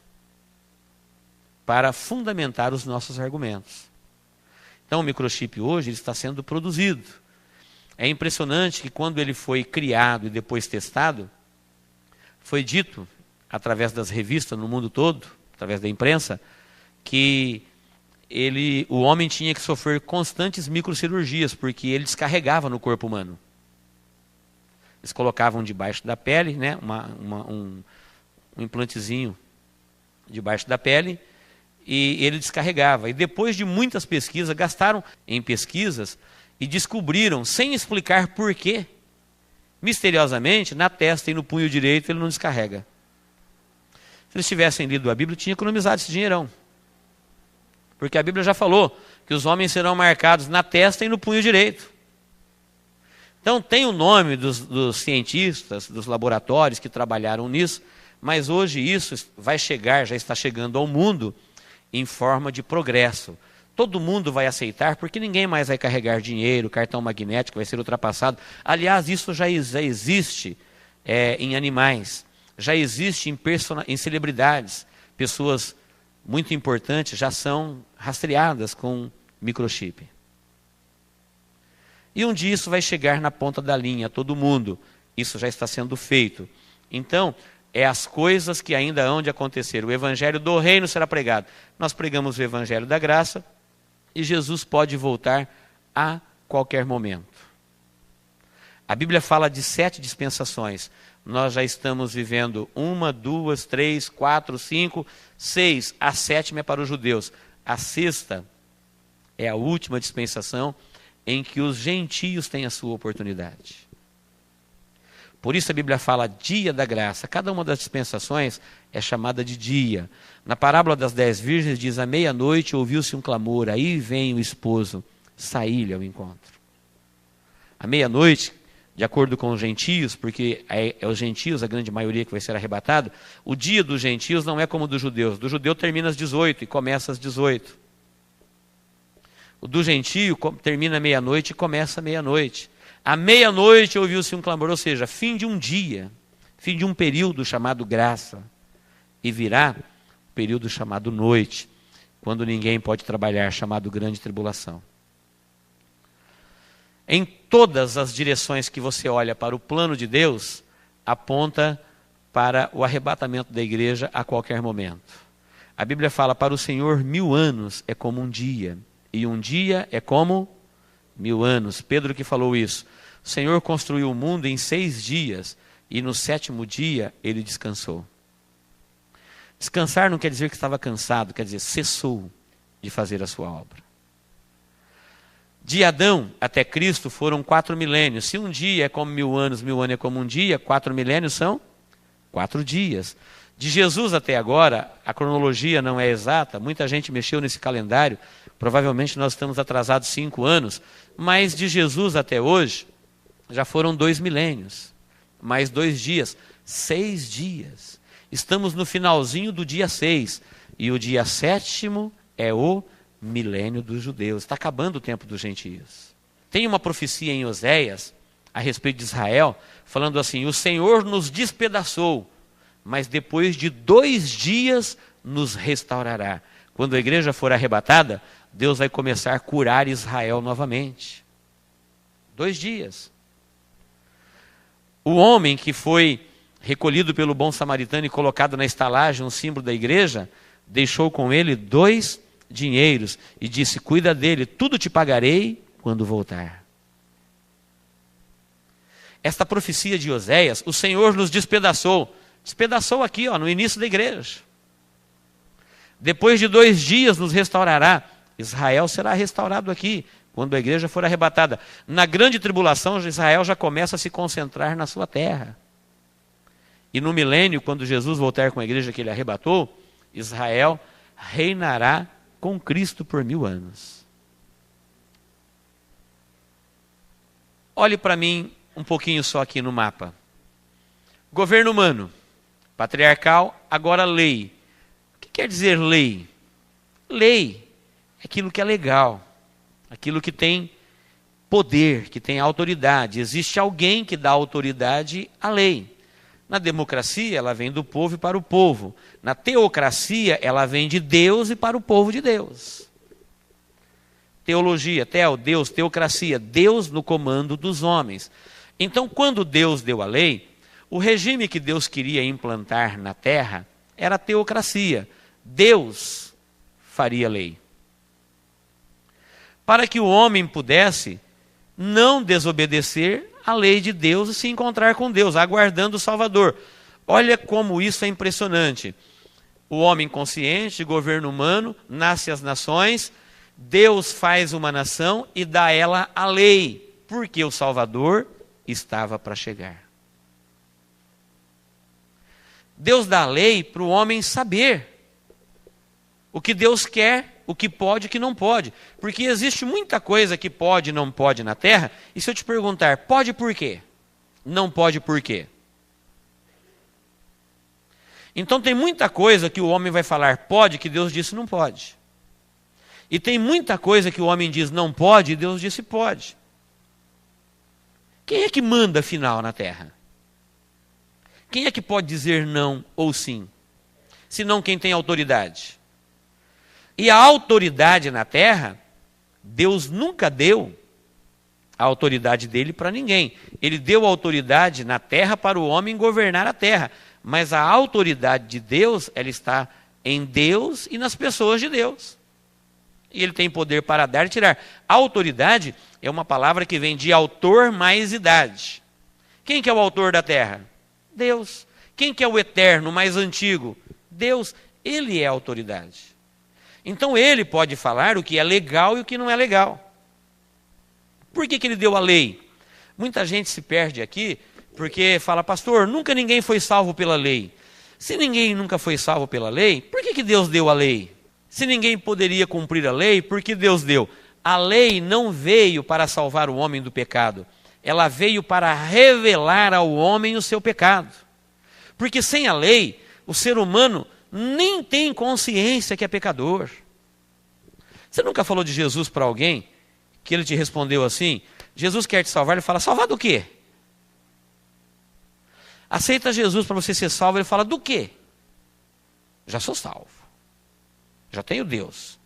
para fundamentar os nossos argumentos. Então, o microchip hoje ele está sendo produzido. É impressionante que quando ele foi criado e depois testado, foi dito, através das revistas no mundo todo, através da imprensa, que o homem tinha que sofrer constantes microcirurgias, porque ele descarregava no corpo humano. Eles colocavam debaixo da pele, né, um implantezinho debaixo da pele, e ele descarregava. E depois de muitas pesquisas, gastaram em pesquisas e descobriram, sem explicar porquê, misteriosamente, na testa e no punho direito ele não descarrega. Se eles tivessem lido a Bíblia, tinha economizado esse dinheirão. Porque a Bíblia já falou que os homens serão marcados na testa e no punho direito. Então tem o nome dos cientistas, dos laboratórios que trabalharam nisso, mas hoje isso vai chegar, já está chegando ao mundo, em forma de progresso. Todo mundo vai aceitar, porque ninguém mais vai carregar dinheiro, cartão magnético vai ser ultrapassado. Aliás, isso já existe em animais, já existe em celebridades. Pessoas muito importantes já são rastreadas com microchip. E um dia isso vai chegar na ponta da linha, todo mundo. Isso já está sendo feito. Então, as coisas que ainda hão de acontecer. O evangelho do reino será pregado. Nós pregamos o evangelho da graça e Jesus pode voltar a qualquer momento. A Bíblia fala de 7 dispensações. Nós já estamos vivendo 1, 2, 3, 4, 5, 6. A 7ª é para os judeus. A 6ª é a última dispensação em que os gentios têm a sua oportunidade. Por isso a Bíblia fala dia da graça. Cada uma das dispensações é chamada de dia. Na parábola das 10 virgens diz, à meia-noite ouviu-se um clamor, aí vem o esposo, saí-lhe ao encontro. À meia-noite, de acordo com os gentios, porque é os gentios, a grande maioria que vai ser arrebatado, o dia dos gentios não é como o dos judeus. Do judeu termina às 18 e começa às 18. O do gentio termina à meia-noite e começa à meia-noite. À meia-noite ouviu-se um clamor, ou seja, fim de um dia, fim de um período chamado graça. E virá o período chamado noite, quando ninguém pode trabalhar, chamado grande tribulação. Em todas as direções que você olha para o plano de Deus, aponta para o arrebatamento da igreja a qualquer momento. A Bíblia fala, para o Senhor 1000 anos é como um dia, e um dia é como 1000 anos. Pedro que falou isso. O Senhor construiu o mundo em 6 dias, e no 7º dia ele descansou. Descansar não quer dizer que estava cansado, quer dizer, cessou de fazer a sua obra. De Adão até Cristo foram 4 milênios. Se um dia é como 1000 anos, 1000 anos é como um dia, 4 milênios são 4 dias. De Jesus até agora, a cronologia não é exata, muita gente mexeu nesse calendário, provavelmente nós estamos atrasados 5 anos, mas de Jesus até hoje, já foram 2 milênios, mais 2 dias, 6 dias. Estamos no finalzinho do dia 6, e o dia 7º é o milênio dos judeus. Está acabando o tempo dos gentios. Tem uma profecia em Oséias, a respeito de Israel, falando assim, o Senhor nos despedaçou, mas depois de 2 dias nos restaurará. Quando a igreja for arrebatada, Deus vai começar a curar Israel novamente. 2 dias. O homem que foi recolhido pelo bom samaritano e colocado na estalagem, um símbolo da igreja, deixou com ele 2 dinheiros e disse: cuida dele, tudo te pagarei quando voltar. Esta profecia de Oséias, o Senhor nos despedaçou. Despedaçou aqui, no início da igreja. Depois de 2 dias nos restaurará. Israel será restaurado aqui, quando a igreja for arrebatada. Na grande tribulação, Israel já começa a se concentrar na sua terra. E no milênio, quando Jesus voltar com a igreja que ele arrebatou, Israel reinará com Cristo por 1000 anos. Olhe para mim um pouquinho só aqui no mapa. Governo humano, patriarcal, agora lei. O que quer dizer lei? Lei é aquilo que é legal, aquilo que tem poder, que tem autoridade. Existe alguém que dá autoridade à lei. Na democracia, ela vem do povo e para o povo. Na teocracia, ela vem de Deus e para o povo de Deus. Teologia, Deus, teocracia, Deus no comando dos homens. Então, quando Deus deu a lei, o regime que Deus queria implantar na terra era a teocracia. Deus faria lei. Para que o homem pudesse não desobedecer a lei de Deus e se encontrar com Deus, aguardando o Salvador. Olha como isso é impressionante. O homem consciente, governo humano, nasce as nações, Deus faz uma nação e dá a ela a lei, porque o Salvador estava para chegar. Deus dá a lei para o homem saber o que Deus quer, o que pode e o que não pode. Porque existe muita coisa que pode e não pode na terra, e se eu te perguntar, pode por quê? Não pode por quê? Então tem muita coisa que o homem vai falar pode, que Deus disse não pode. E tem muita coisa que o homem diz não pode, e Deus disse pode. Quem é que manda afinal na terra? Quem é que pode dizer não ou sim? Senão quem tem autoridade. E a autoridade na terra, Deus nunca deu a autoridade dele para ninguém. Ele deu a autoridade na terra para o homem governar a terra. Mas a autoridade de Deus, ela está em Deus e nas pessoas de Deus. E ele tem poder para dar e tirar. Autoridade é uma palavra que vem de autor mais idade. Quem que é o autor da terra? Deus. Quem que é o eterno, mais antigo? Deus. Ele é a autoridade. Então ele pode falar o que é legal e o que não é legal. Por que ele deu a lei? Muita gente se perde aqui porque fala, pastor, nunca ninguém foi salvo pela lei. Se ninguém nunca foi salvo pela lei, por que Deus deu a lei? Se ninguém poderia cumprir a lei, por que Deus deu? A lei não veio para salvar o homem do pecado. Ela veio para revelar ao homem o seu pecado. Porque sem a lei, o ser humano nem tem consciência que é pecador. Você nunca falou de Jesus para alguém que ele te respondeu assim? Jesus quer te salvar, ele fala, salvar do quê? Aceita Jesus para você ser salvo, ele fala, do quê? Já sou salvo. Já tenho Deus.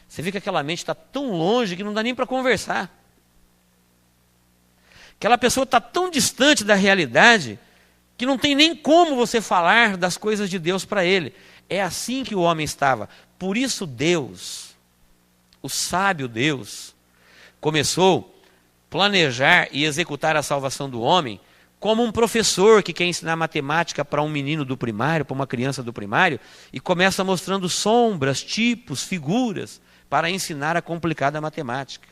Você vê que aquela mente está tão longe que não dá nem para conversar. Aquela pessoa está tão distante da realidade que não tem nem como você falar das coisas de Deus para ele. É assim que o homem estava. Por isso Deus, o sábio Deus, começou a planejar e executar a salvação do homem como um professor que quer ensinar matemática para um menino do primário, para uma criança do primário, e começa mostrando sombras, tipos, figuras, para ensinar a complicada matemática.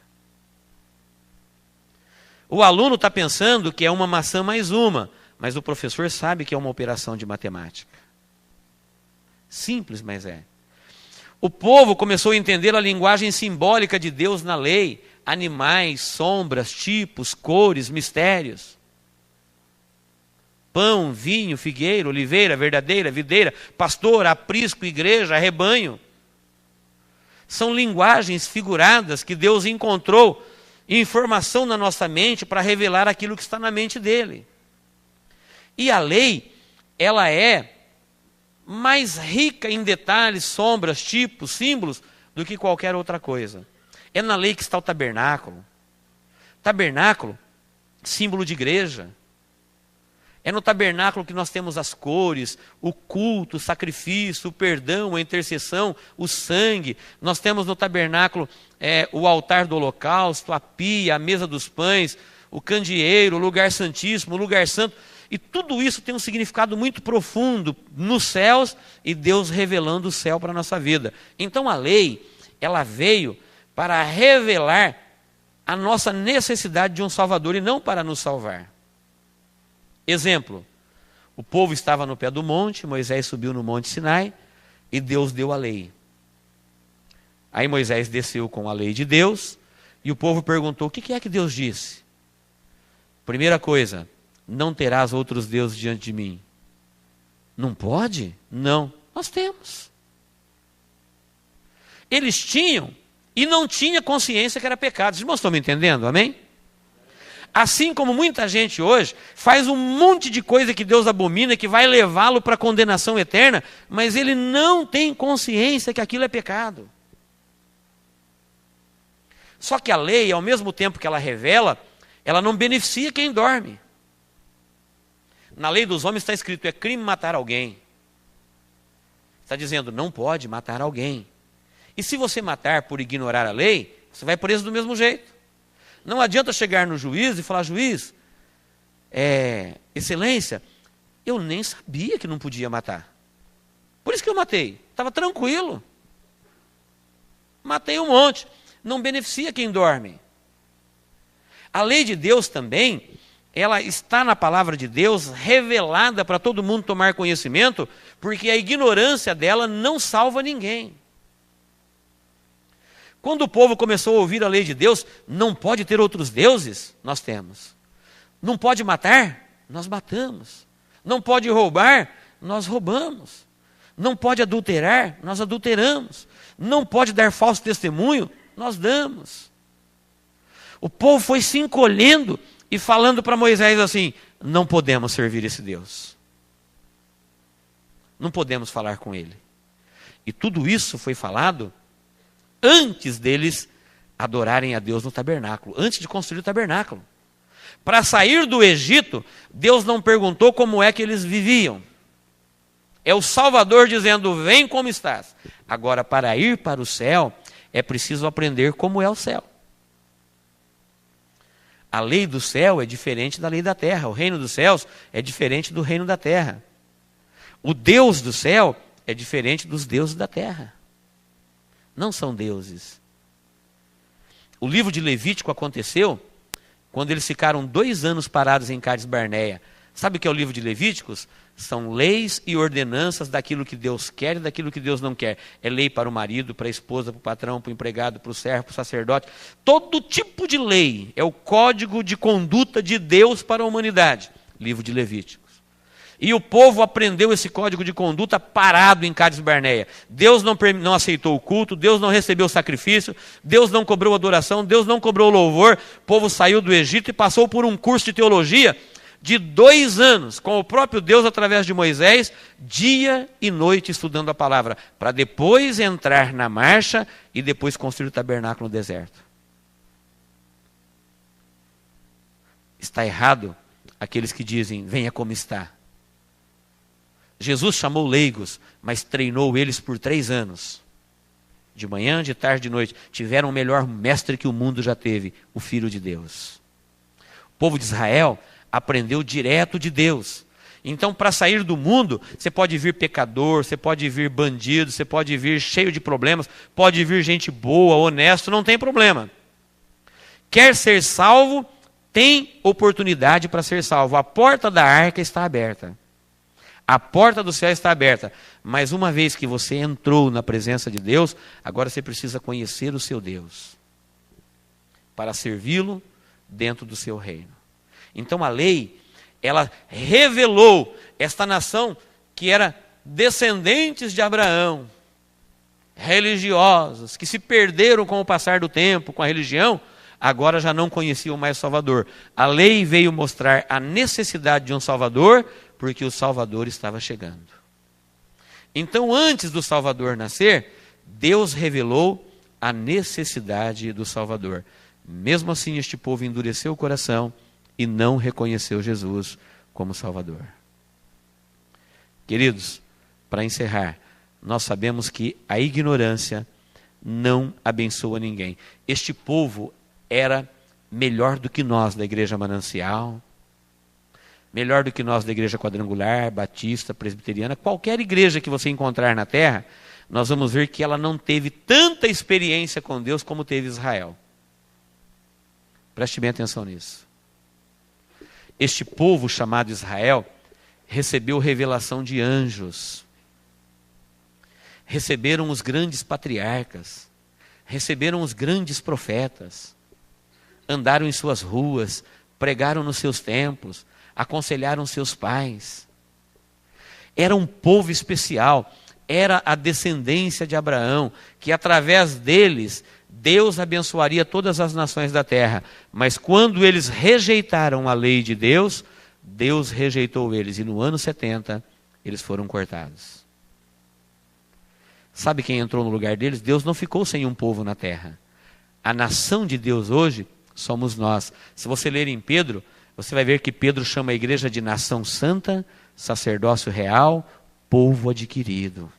O aluno está pensando que é uma maçã mais uma, mas o professor sabe que é uma operação de matemática. Simples, mas é. O povo começou a entender a linguagem simbólica de Deus na lei, animais, sombras, tipos, cores, mistérios. Pão, vinho, figueira, oliveira, verdadeira, videira, pastor, aprisco, igreja, rebanho. São linguagens figuradas que Deus encontrou informação na nossa mente para revelar aquilo que está na mente dele. E a lei, ela é mais rica em detalhes, sombras, tipos, símbolos, do que qualquer outra coisa. É na lei que está o tabernáculo. Tabernáculo, símbolo de igreja. É no tabernáculo que nós temos as cores, o culto, o sacrifício, o perdão, a intercessão, o sangue. Nós temos no tabernáculo o altar do holocausto, a pia, a mesa dos pães, o candeeiro, o lugar santíssimo, o lugar santo. E tudo isso tem um significado muito profundo nos céus e Deus revelando o céu para a nossa vida. Então a lei, ela veio para revelar a nossa necessidade de um Salvador e não para nos salvar. Exemplo, o povo estava no pé do monte, Moisés subiu no monte Sinai e Deus deu a lei. Aí Moisés desceu com a lei de Deus e o povo perguntou: o que é que Deus disse? Primeira coisa, não terás outros deuses diante de mim. Não pode? Não, nós temos. Eles tinham e não tinham consciência que era pecado. Os irmãos estão me entendendo? Amém? Assim como muita gente hoje faz um monte de coisa que Deus abomina, que vai levá-lo para a condenação eterna, mas ele não tem consciência que aquilo é pecado. Só que a lei, ao mesmo tempo que ela revela, ela não beneficia quem dorme. Na lei dos homens está escrito: é crime matar alguém. Está dizendo, não pode matar alguém. E se você matar por ignorar a lei, você vai preso do mesmo jeito. Não adianta chegar no juiz e falar: juiz, excelência, eu nem sabia que não podia matar. Por isso que eu matei. Estava tranquilo. Matei um monte. Não beneficia quem dorme. A lei de Deus também, ela está na palavra de Deus, revelada para todo mundo tomar conhecimento, porque a ignorância dela não salva ninguém. Quando o povo começou a ouvir a lei de Deus, não pode ter outros deuses, nós temos. Não pode matar, nós matamos. Não pode roubar, nós roubamos. Não pode adulterar, nós adulteramos. Não pode dar falso testemunho, nós damos. O povo foi se encolhendo e falando para Moisés assim: não podemos servir esse Deus. Não podemos falar com ele. E tudo isso foi falado antes deles adorarem a Deus no tabernáculo, antes de construir o tabernáculo. Para sair do Egito, Deus não perguntou como é que eles viviam. É o Salvador dizendo: vem como estás. Agora, para ir para o céu, é preciso aprender como é o céu. A lei do céu é diferente da lei da terra. O reino dos céus é diferente do reino da terra. O Deus do céu é diferente dos deuses da terra. Não são deuses. O livro de Levítico aconteceu quando eles ficaram 2 anos parados em Cades Barneia. Sabe o que é o livro de Levíticos? São leis e ordenanças daquilo que Deus quer e daquilo que Deus não quer. É lei para o marido, para a esposa, para o patrão, para o empregado, para o servo, para o sacerdote. Todo tipo de lei é o código de conduta de Deus para a humanidade. Livro de Levíticos. E o povo aprendeu esse código de conduta parado em Cades Barneia. Deus não aceitou o culto, Deus não recebeu o sacrifício, Deus não cobrou adoração, Deus não cobrou louvor. O povo saiu do Egito e passou por um curso de teologia de 2 anos, com o próprio Deus através de Moisés, dia e noite estudando a palavra, para depois entrar na marcha e depois construir o tabernáculo no deserto. Está errado aqueles que dizem: venha como está. Jesus chamou leigos, mas treinou eles por 3 anos. De manhã, de tarde, de noite. Tiveram o melhor mestre que o mundo já teve, o Filho de Deus. O povo de Israel aprendeu direto de Deus. Então, para sair do mundo, você pode vir pecador, você pode vir bandido, você pode vir cheio de problemas, pode vir gente boa, honesto, não tem problema. Quer ser salvo, tem oportunidade para ser salvo. A porta da arca está aberta. A porta do céu está aberta. Mas uma vez que você entrou na presença de Deus, agora você precisa conhecer o seu Deus, para servi-lo dentro do seu reino. Então a lei, ela revelou esta nação que era descendentes de Abraão, religiosos, que se perderam com o passar do tempo, com a religião, agora já não conheciam mais o Salvador. A lei veio mostrar a necessidade de um Salvador, porque o Salvador estava chegando. Então, antes do Salvador nascer, Deus revelou a necessidade do Salvador. Mesmo assim, este povo endureceu o coração e não reconheceu Jesus como Salvador. Queridos, para encerrar, nós sabemos que a ignorância não abençoa ninguém. Este povo era melhor do que nós da Igreja Manancial, melhor do que nós da Igreja Quadrangular, Batista, Presbiteriana, qualquer igreja que você encontrar na terra, nós vamos ver que ela não teve tanta experiência com Deus como teve Israel. Preste bem atenção nisso. Este povo chamado Israel recebeu revelação de anjos, receberam os grandes patriarcas, receberam os grandes profetas, andaram em suas ruas, pregaram nos seus templos, aconselharam seus pais. Era um povo especial, era a descendência de Abraão, que através deles Deus abençoaria todas as nações da terra. Mas quando eles rejeitaram a lei de Deus, Deus rejeitou eles, e no ano 70 eles foram cortados. Sabe quem entrou no lugar deles? Deus não ficou sem um povo na terra. A nação de Deus hoje somos nós. Se você ler em Pedro, você vai ver que Pedro chama a igreja de nação santa, sacerdócio real, povo adquirido.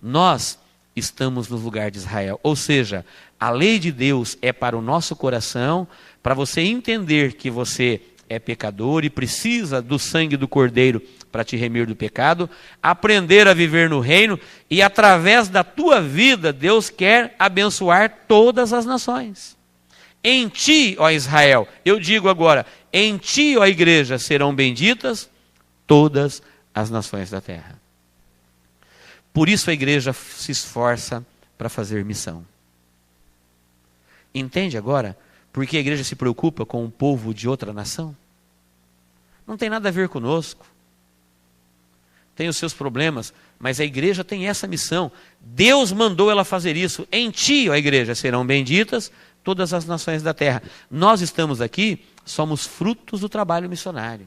Nós estamos no lugar de Israel. Ou seja, a lei de Deus é para o nosso coração, para você entender que você é pecador e precisa do sangue do Cordeiro para te remir do pecado, aprender a viver no reino, e através da tua vida Deus quer abençoar todas as nações. Em ti, ó Israel, eu digo agora, em ti, ó igreja, serão benditas todas as nações da terra. Por isso a igreja se esforça para fazer missão. Entende agora por que a igreja se preocupa com um povo de outra nação? Não tem nada a ver conosco. Tem os seus problemas, mas a igreja tem essa missão. Deus mandou ela fazer isso. Em ti, ó igreja, serão benditas todas as nações da terra. Nós estamos aqui, somos frutos do trabalho missionário.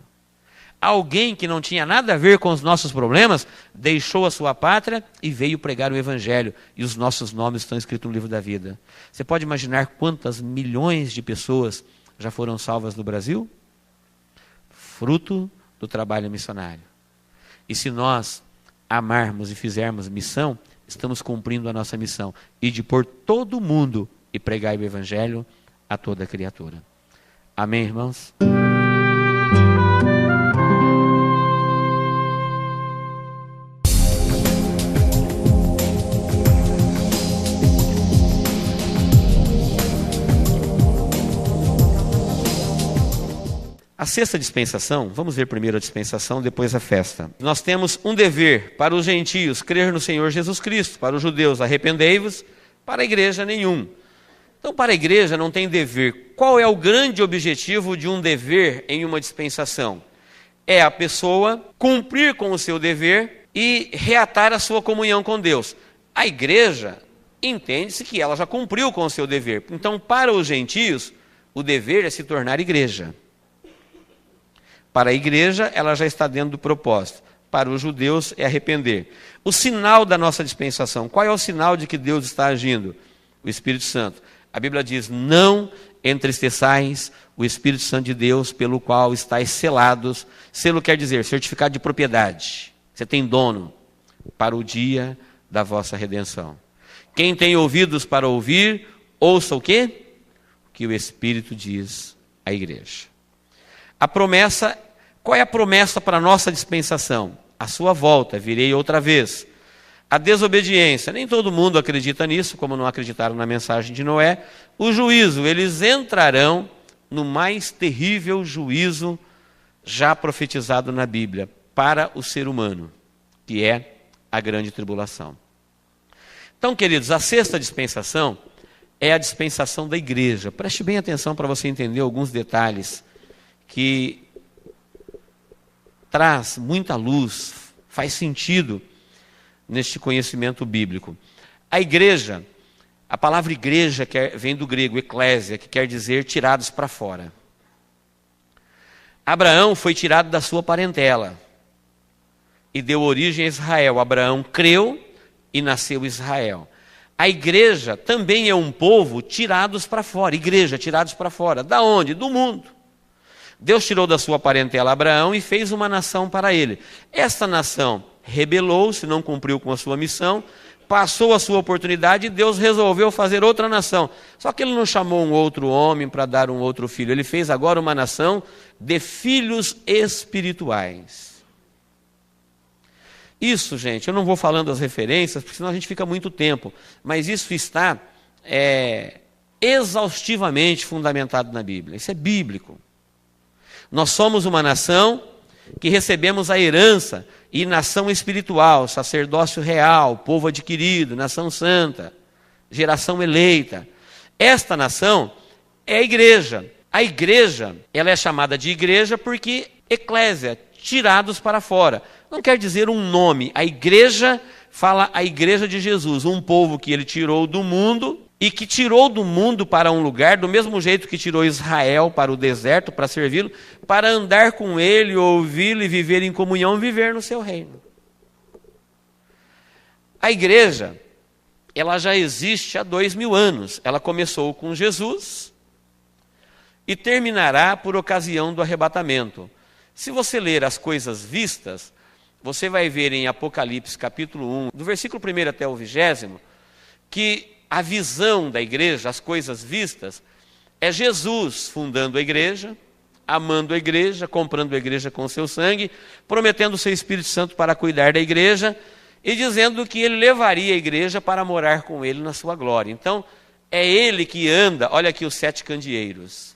Alguém que não tinha nada a ver com os nossos problemas, deixou a sua pátria e veio pregar o evangelho. E os nossos nomes estão escritos no livro da vida. Você pode imaginar quantas milhões de pessoas já foram salvas no Brasil? Fruto do trabalho missionário. E se nós amarmos e fizermos missão, estamos cumprindo a nossa missão. E de por todo mundo e pregar o evangelho a toda criatura. Amém, irmãos? A sexta dispensação, vamos ver primeiro a dispensação, depois a festa. Nós temos um dever para os gentios, crer no Senhor Jesus Cristo. Para os judeus, arrependei-vos. Para a igreja, nenhum. Então, para a igreja não tem dever. Qual é o grande objetivo de um dever em uma dispensação? É a pessoa cumprir com o seu dever e reatar a sua comunhão com Deus. A igreja, entende-se que ela já cumpriu com o seu dever. Então, para os gentios, o dever é se tornar igreja. Para a igreja, ela já está dentro do propósito. Para os judeus, é arrepender. O sinal da nossa dispensação. Qual é o sinal de que Deus está agindo? O Espírito Santo. A Bíblia diz, não entristeçais o Espírito Santo de Deus, pelo qual estáis selados. Selo quer dizer certificado de propriedade. Você tem dono para o dia da vossa redenção. Quem tem ouvidos para ouvir, ouça o quê? O que o Espírito diz à igreja. A promessa, qual é a promessa para a nossa dispensação? A sua volta, virei outra vez. A desobediência, nem todo mundo acredita nisso, como não acreditaram na mensagem de Noé. O juízo, eles entrarão no mais terrível juízo já profetizado na Bíblia, para o ser humano, que é a grande tribulação. Então, queridos, a sexta dispensação é a dispensação da igreja. Preste bem atenção para você entender alguns detalhes que traz muita luz, faz sentido neste conhecimento bíblico. A igreja, a palavra igreja vem do grego, eclésia, que quer dizer tirados para fora. Abraão foi tirado da sua parentela e deu origem a Israel. Abraão creu e nasceu Israel. A igreja também é um povo tirados para fora. Igreja, tirados para fora. Da onde? Do mundo. Deus tirou da sua parentela Abraão e fez uma nação para ele. Esta nação rebelou-se, não cumpriu com a sua missão, passou a sua oportunidade e Deus resolveu fazer outra nação. Só que ele não chamou um outro homem para dar um outro filho. Ele fez agora uma nação de filhos espirituais. Isso, gente, eu não vou falando as referências, porque senão a gente fica muito tempo. Mas isso está exaustivamente fundamentado na Bíblia. Isso é bíblico. Nós somos uma nação que recebemos a herança e nação espiritual, sacerdócio real, povo adquirido, nação santa, geração eleita. Esta nação é a igreja. A igreja, ela é chamada de igreja porque eclésia, tirados para fora. Não quer dizer um nome. A igreja fala a igreja de Jesus, um povo que ele tirou do mundo e que tirou do mundo para um lugar, do mesmo jeito que tirou Israel para o deserto, para servi-lo, para andar com ele, ouvi-lo e viver em comunhão, viver no seu reino. A igreja, ela já existe há 2000 anos. Ela começou com Jesus e terminará por ocasião do arrebatamento. Se você ler as coisas vistas, você vai ver em Apocalipse capítulo 1, do versículo 1 até o 20º, que a visão da igreja, as coisas vistas, é Jesus fundando a igreja, amando a igreja, comprando a igreja com o seu sangue, prometendo o seu Espírito Santo para cuidar da igreja e dizendo que ele levaria a igreja para morar com ele na sua glória. Então, é ele que anda, olha aqui os 7 candeeiros.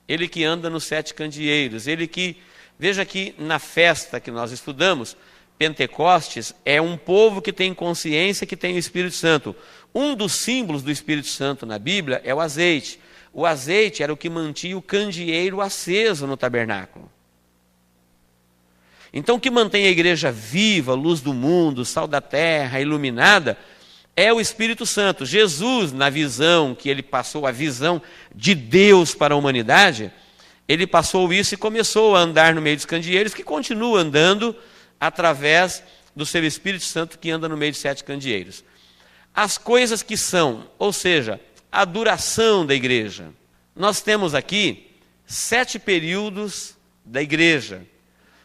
Ele que anda nos 7 candeeiros, ele que, veja que na festa que nós estudamos, Pentecostes é um povo que tem consciência que tem o Espírito Santo. Um dos símbolos do Espírito Santo na Bíblia é o azeite. O azeite era o que mantinha o candeeiro aceso no tabernáculo. Então o que mantém a igreja viva, luz do mundo, sal da terra, iluminada, é o Espírito Santo. Jesus, na visão que ele passou, a visão de Deus para a humanidade, ele passou isso e começou a andar no meio dos candeeiros, que continua andando através do seu Espírito Santo que anda no meio de 7 candeeiros. As coisas que são, ou seja, a duração da igreja. Nós temos aqui 7 períodos da igreja.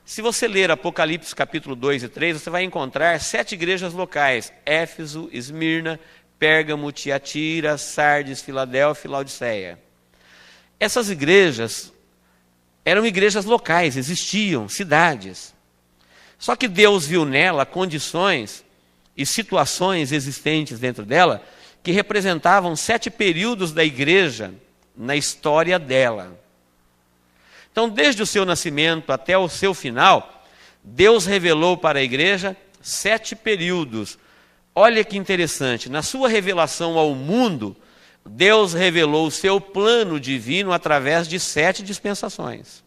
Se você ler Apocalipse capítulo 2 e 3, você vai encontrar 7 igrejas locais: Éfeso, Esmirna, Pérgamo, Tiatira, Sardes, Filadélfia e Laodiceia. Essas igrejas eram igrejas locais, existiam, cidades. Só que Deus viu nela condições e situações existentes dentro dela que representavam 7 períodos da igreja na história dela. Então, desde o seu nascimento até o seu final, Deus revelou para a igreja 7 períodos. Olha que interessante, na sua revelação ao mundo, Deus revelou o seu plano divino através de 7 dispensações.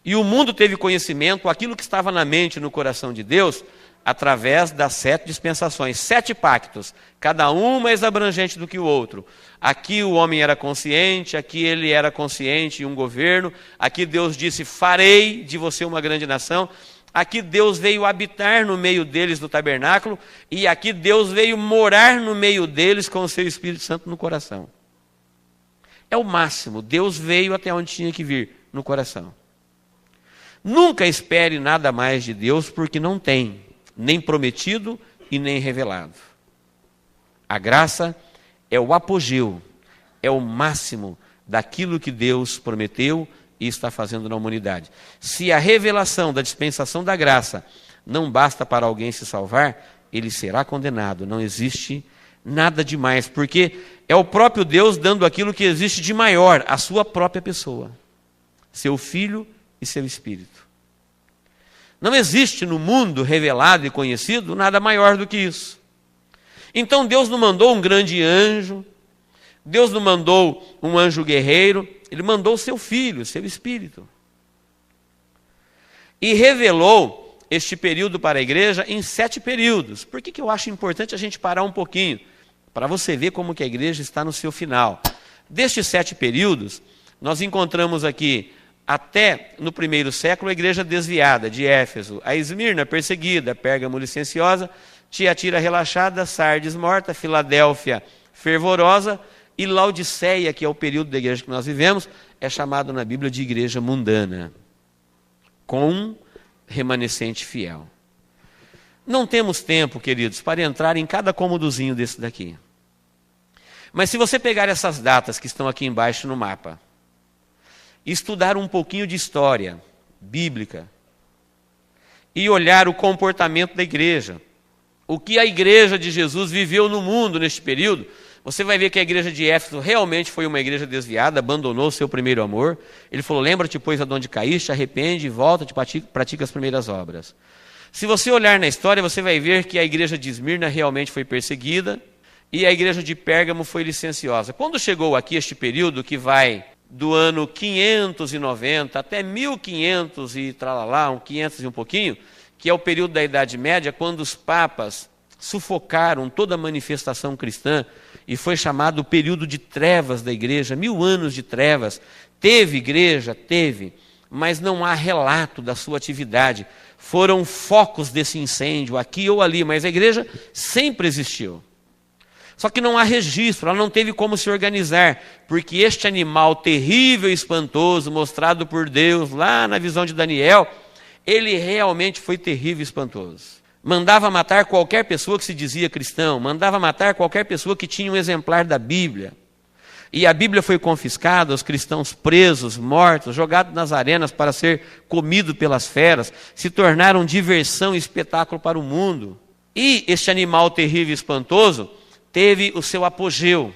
E o mundo teve conhecimento, aquilo que estava na mente e no coração de Deus, através das 7 dispensações, 7 pactos, cada um mais abrangente do que o outro. Aqui o homem era consciente, aqui ele era consciente em um governo, aqui Deus disse: farei de você uma grande nação. Aqui Deus veio habitar no meio deles no tabernáculo, e aqui Deus veio morar no meio deles com o seu Espírito Santo no coração. É o máximo, Deus veio até onde tinha que vir, no coração. Nunca espere nada mais de Deus, porque não tem, nem prometido e nem revelado. A graça é o apogeu, é o máximo daquilo que Deus prometeu e está fazendo na humanidade. Se a revelação da dispensação da graça não basta para alguém se salvar, ele será condenado. Não existe nada demais, porque é o próprio Deus dando aquilo que existe de maior, a sua própria pessoa, seu Filho e seu Espírito. Não existe no mundo revelado e conhecido nada maior do que isso. Então Deus não mandou um grande anjo, Deus não mandou um anjo guerreiro, Ele mandou o seu Filho, o seu Espírito. E revelou este período para a igreja em 7 períodos. Por que eu acho importante a gente parar um pouquinho? Para você ver como que a igreja está no seu final. Destes 7 períodos, nós encontramos aqui, até no 1º século, a igreja desviada de Éfeso, a Esmirna perseguida, Pérgamo licenciosa, Tiatira relaxada, Sardes morta, Filadélfia fervorosa E Laodiceia, que é o período da igreja que nós vivemos, é chamado na Bíblia de igreja mundana, com remanescente fiel. Não temos tempo, queridos, para entrar em cada cômodozinho desse daqui. Mas se você pegar essas datas que estão aqui embaixo no mapa, e estudar um pouquinho de história bíblica, e olhar o comportamento da igreja, o que a igreja de Jesus viveu no mundo neste período, você vai ver que a igreja de Éfeso realmente foi uma igreja desviada, abandonou o seu primeiro amor. Ele falou, lembra-te, pois, de onde caíste, arrepende, volta, pratica as primeiras obras. Se você olhar na história, você vai ver que a igreja de Esmirna realmente foi perseguida e a igreja de Pérgamo foi licenciosa. Quando chegou aqui este período, que vai do ano 590 até 1500 e tralalá, 500 e um pouquinho, que é o período da Idade Média, quando os papas sufocaram toda a manifestação cristã, e foi chamado o período de trevas da igreja, 1000 anos de trevas. Teve igreja? Teve, mas não há relato da sua atividade. Foram focos desse incêndio, aqui ou ali, mas a igreja sempre existiu. Só que não há registro, ela não teve como se organizar, porque este animal terrível e espantoso, mostrado por Deus lá na visão de Daniel, ele realmente foi terrível e espantoso. Mandava matar qualquer pessoa que se dizia cristão, mandava matar qualquer pessoa que tinha um exemplar da Bíblia. E a Bíblia foi confiscada, os cristãos presos, mortos, jogados nas arenas para ser comido pelas feras, se tornaram diversão e espetáculo para o mundo. E este animal terrível e espantoso teve o seu apogeu,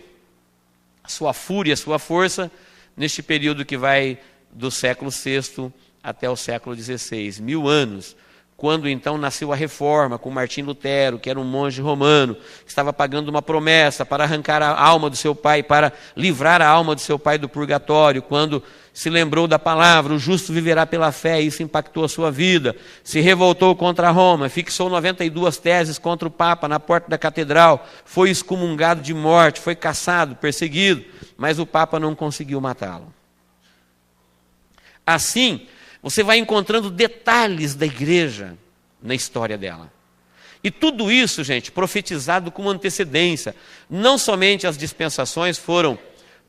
a sua fúria, a sua força, neste período que vai do século VI até o século XVI, 1000 anos. Quando então nasceu a Reforma, com Martim Lutero, que era um monge romano, que estava pagando uma promessa para arrancar a alma do seu pai, para livrar a alma do seu pai do purgatório, quando se lembrou da palavra, o justo viverá pela fé, e isso impactou a sua vida, se revoltou contra Roma, fixou 92 teses contra o Papa na porta da catedral, foi excomungado de morte, foi caçado, perseguido, mas o Papa não conseguiu matá-lo. Assim, você vai encontrando detalhes da igreja na história dela. E tudo isso, gente, profetizado com antecedência. Não somente as dispensações foram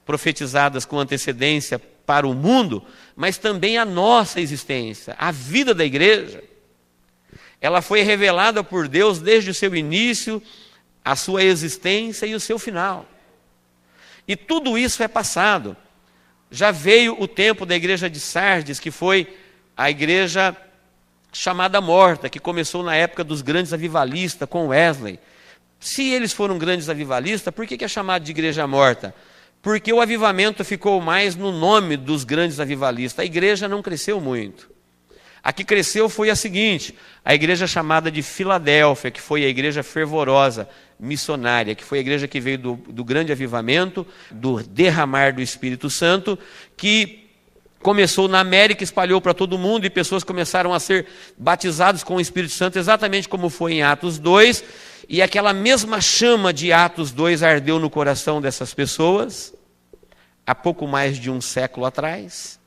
profetizadas com antecedência para o mundo, mas também a nossa existência, a vida da igreja. Ela foi revelada por Deus desde o seu início, a sua existência e o seu final. E tudo isso é passado. Já veio o tempo da igreja de Sardes, que foi a igreja chamada morta, que começou na época dos grandes avivalistas, com Wesley. Se eles foram grandes avivalistas, por que é chamado de igreja morta? Porque o avivamento ficou mais no nome dos grandes avivalistas. A igreja não cresceu muito. A que cresceu foi a seguinte, a igreja chamada de Filadélfia, que foi a igreja fervorosa, missionária, que foi a igreja que veio do grande avivamento, do derramar do Espírito Santo, que começou na América, espalhou para todo mundo e pessoas começaram a ser batizados com o Espírito Santo, exatamente como foi em Atos 2, e aquela mesma chama de Atos 2 ardeu no coração dessas pessoas, há pouco mais de um século atrás,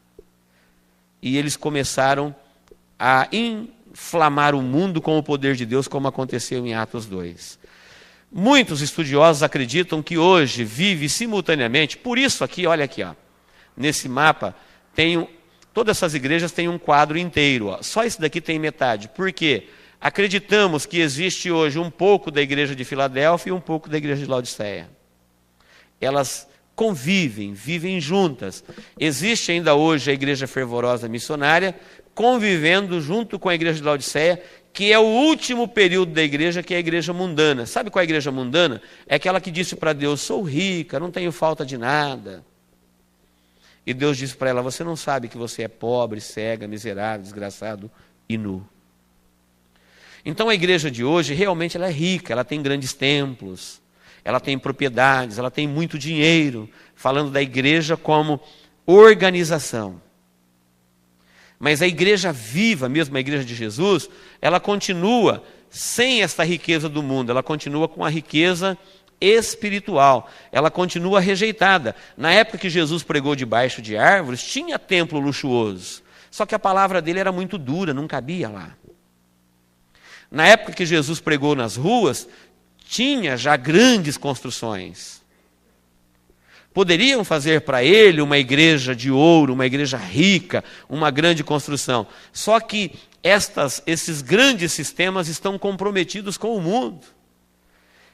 e eles começaram a inflamar o mundo com o poder de Deus, como aconteceu em Atos 2. Muitos estudiosos acreditam que hoje vive simultaneamente, por isso aqui, olha aqui, ó, nesse mapa, todas essas igrejas têm um quadro inteiro, ó. Só esse daqui tem metade. Por quê? Acreditamos que existe hoje um pouco da igreja de Filadélfia e um pouco da igreja de Laodiceia. Elas convivem, vivem juntas. Existe ainda hoje a igreja fervorosa missionária, convivendo junto com a igreja de Laodiceia, que é o último período da igreja, que é a igreja mundana. Sabe qual é a igreja mundana? É aquela que disse para Deus, sou rica, não tenho falta de nada. E Deus disse para ela, você não sabe que você é pobre, cega, miserável, desgraçado e nu. Então a igreja de hoje realmente ela é rica, ela tem grandes templos, ela tem propriedades, ela tem muito dinheiro, falando da igreja como organização. Mas a igreja viva, mesmo a igreja de Jesus, ela continua sem esta riqueza do mundo, ela continua com a riqueza espiritual, ela continua rejeitada. Na época que Jesus pregou debaixo de árvores, tinha templo luxuoso, só que a palavra dele era muito dura, não cabia lá. Na época que Jesus pregou nas ruas, tinha já grandes construções. Poderiam fazer para ele uma igreja de ouro, uma igreja rica, uma grande construção. Só que esses grandes sistemas estão comprometidos com o mundo.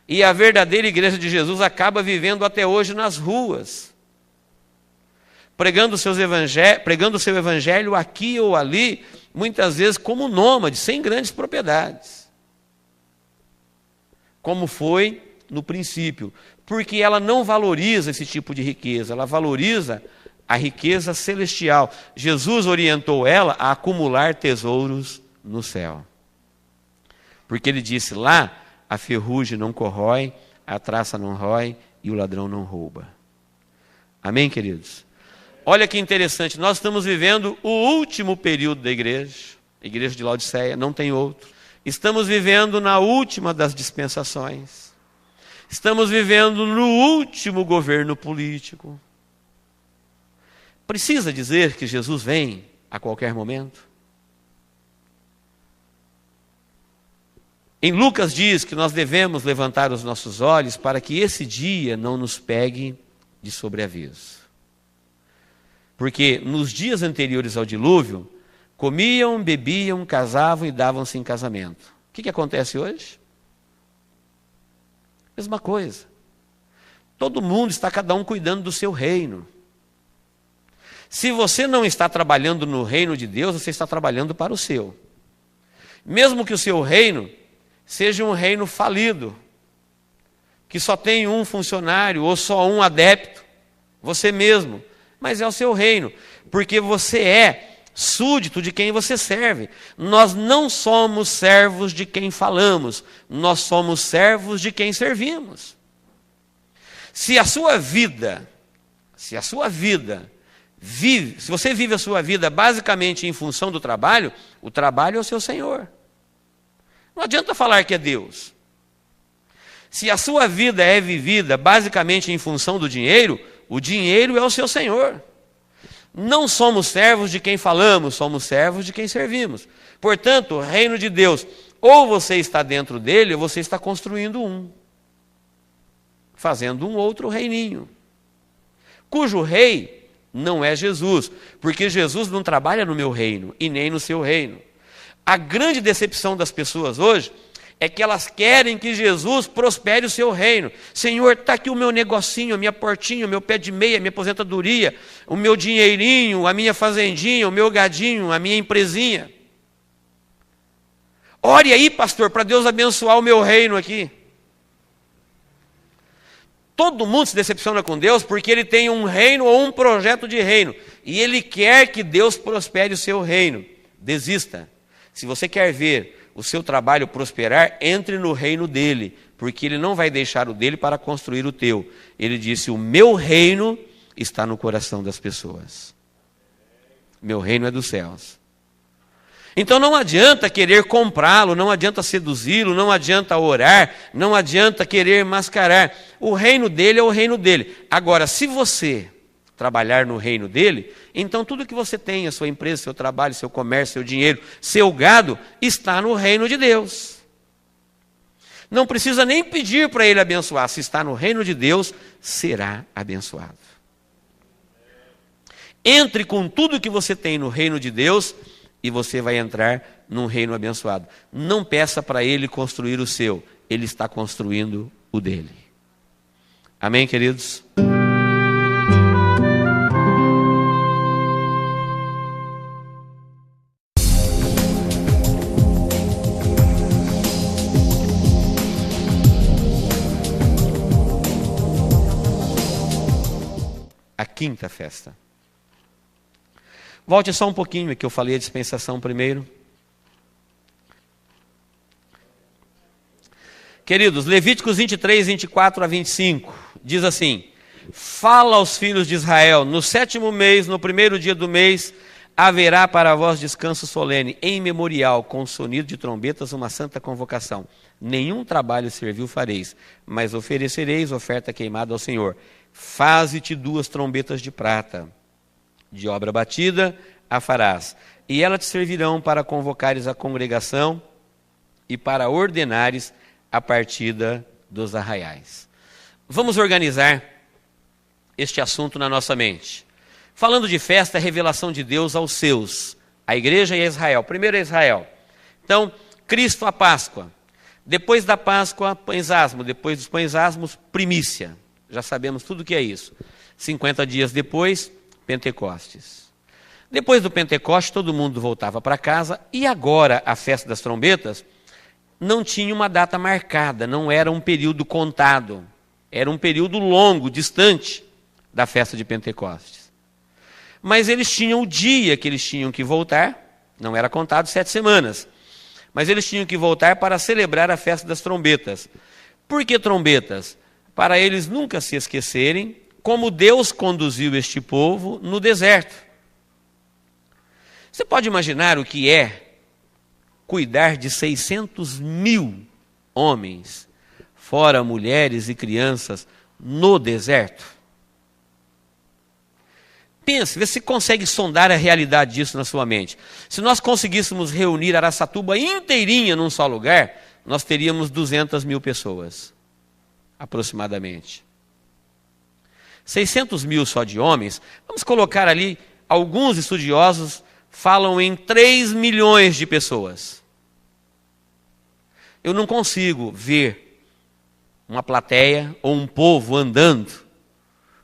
E a verdadeira igreja de Jesus acaba vivendo até hoje nas ruas, pregando o seu evangelho aqui ou ali, muitas vezes como nômade, sem grandes propriedades. Como foi no princípio, porque ela não valoriza esse tipo de riqueza, ela valoriza a riqueza celestial. Jesus orientou ela a acumular tesouros no céu. Porque ele disse: lá a ferrugem não corrói, a traça não rói e o ladrão não rouba. Amém, queridos? Olha que interessante, nós estamos vivendo o último período da igreja, a igreja de Laodiceia, não tem outro. Estamos vivendo na última das dispensações. Estamos vivendo no último governo político. Precisa dizer que Jesus vem a qualquer momento? Em Lucas diz que nós devemos levantar os nossos olhos para que esse dia não nos pegue de sobreaviso. Porque nos dias anteriores ao dilúvio, comiam, bebiam, casavam e davam-se em casamento. O que acontece hoje? Mesma coisa. Todo mundo está, cada um cuidando do seu reino. Se você não está trabalhando no reino de Deus, você está trabalhando para o seu. Mesmo que o seu reino seja um reino falido, que só tem um funcionário ou só um adepto, você mesmo, mas é o seu reino, porque você é súdito de quem você serve. Nós não somos servos de quem falamos, nós somos servos de quem servimos. Se você vive a sua vida basicamente em função do trabalho, o trabalho é o seu senhor. Não adianta falar que é Deus. Se a sua vida é vivida basicamente em função do dinheiro, o dinheiro é o seu senhor. Não somos servos de quem falamos, somos servos de quem servimos. Portanto, o reino de Deus, ou você está dentro dele, ou você está construindo um. Fazendo um outro reininho. Cujo rei não é Jesus, porque Jesus não trabalha no meu reino e nem no seu reino. A grande decepção das pessoas hoje é que elas querem que Jesus prospere o seu reino. Senhor, está aqui o meu negocinho, a minha portinha, o meu pé de meia, a minha aposentadoria, o meu dinheirinho, a minha fazendinha, o meu gadinho, a minha empresinha. Ore aí, pastor, para Deus abençoar o meu reino aqui. Todo mundo se decepciona com Deus porque ele tem um reino ou um projeto de reino. E ele quer que Deus prospere o seu reino. Desista. Se você quer ver o seu trabalho prosperar, entre no reino dele, porque ele não vai deixar o dele para construir o teu. Ele disse: o meu reino está no coração das pessoas. Meu reino é dos céus. Então não adianta querer comprá-lo, não adianta seduzi-lo, não adianta orar, não adianta querer mascarar. O reino dele é o reino dele. Agora, se você trabalhar no reino dele, então tudo que você tem, a sua empresa, seu trabalho, seu comércio, seu dinheiro, seu gado, está no reino de Deus. Não precisa nem pedir para ele abençoar. Se está no reino de Deus, será abençoado. Entre com tudo que você tem no reino de Deus e você vai entrar num reino abençoado. Não peça para ele construir o seu, ele está construindo o dele. Amém, queridos? A quinta festa. Volte só um pouquinho, que eu falei a dispensação primeiro. Queridos, Levíticos 23, 24 a 25, diz assim: fala aos filhos de Israel, no 7º mês, no 1º dia do mês, haverá para vós descanso solene, em memorial, com sonido de trombetas, uma santa convocação. Nenhum trabalho servil fareis, mas oferecereis oferta queimada ao Senhor. Faze-te 2 trombetas de prata, de obra batida a farás, e elas te servirão para convocares a congregação e para ordenares a partida dos arraiais. Vamos organizar este assunto na nossa mente. Falando de festa, é a revelação de Deus aos seus, a igreja e a Israel. Primeiro é Israel. Então, Cristo, a Páscoa. Depois da Páscoa, pães asmos. Depois dos pães asmos, primícia. Já sabemos tudo o que é isso. 50 dias depois, Pentecostes. Depois do Pentecostes, todo mundo voltava para casa. E agora, a festa das trombetas não tinha uma data marcada, não era um período contado. Era um período longo, distante da festa de Pentecostes. Mas eles tinham o dia que eles tinham que voltar, não era contado 7 semanas, mas eles tinham que voltar para celebrar a festa das trombetas. Por que trombetas? Para eles nunca se esquecerem como Deus conduziu este povo no deserto. Você pode imaginar o que é cuidar de 600.000 homens, fora mulheres e crianças, no deserto? Pense, vê se consegue sondar a realidade disso na sua mente. Se nós conseguíssemos reunir Araçatuba inteirinha num só lugar, nós teríamos 200.000 pessoas, aproximadamente. 600.000 só de homens, vamos colocar ali, alguns estudiosos falam em 3 milhões de pessoas. Eu não consigo ver uma plateia ou um povo andando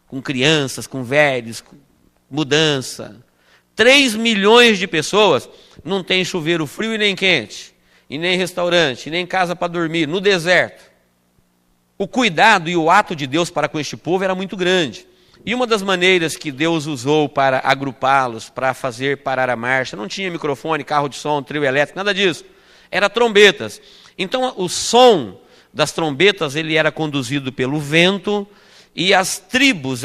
com crianças, com velhos, com mudança. 3 milhões de pessoas, não tem chuveiro frio e nem quente, e nem restaurante, e nem casa para dormir, no deserto. O cuidado e o ato de Deus para com este povo era muito grande. E uma das maneiras que Deus usou para agrupá-los, para fazer parar a marcha, não tinha microfone, carro de som, trio elétrico, nada disso. Era trombetas. Então o som das trombetas ele era conduzido pelo vento, e as tribos,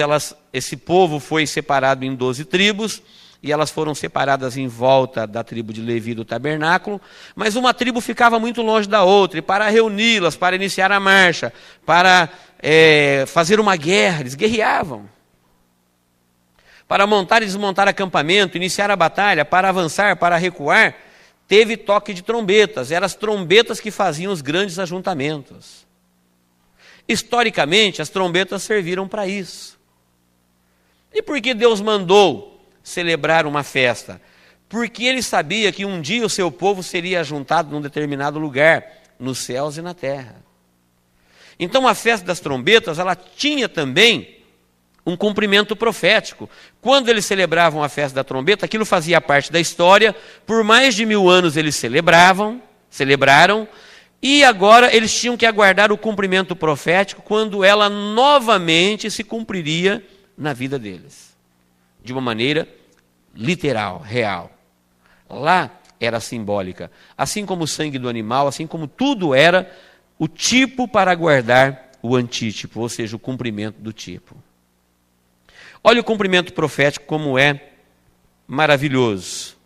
esse povo foi separado em 12 tribos, e elas foram separadas em volta da tribo de Levi do tabernáculo, mas uma tribo ficava muito longe da outra, e para reuni-las, para iniciar a marcha, para fazer uma guerra, eles guerreavam. Para montar e desmontar acampamento, iniciar a batalha, para avançar, para recuar, teve toque de trombetas, eram as trombetas que faziam os grandes ajuntamentos. Historicamente, as trombetas serviram para isso. E por que Deus mandou celebrar uma festa? Porque ele sabia que um dia o seu povo seria ajuntado num determinado lugar, nos céus e na terra. Então a festa das trombetas, ela tinha também um cumprimento profético. Quando eles celebravam a festa da trombeta, aquilo fazia parte da história, por mais de 1000 anos eles celebraram, e agora eles tinham que aguardar o cumprimento profético quando ela novamente se cumpriria na vida deles. De uma maneira literal, real. Lá era simbólica. Assim como o sangue do animal, assim como tudo era o tipo para aguardar o antítipo, ou seja, o cumprimento do tipo. Olha o cumprimento profético como é maravilhoso.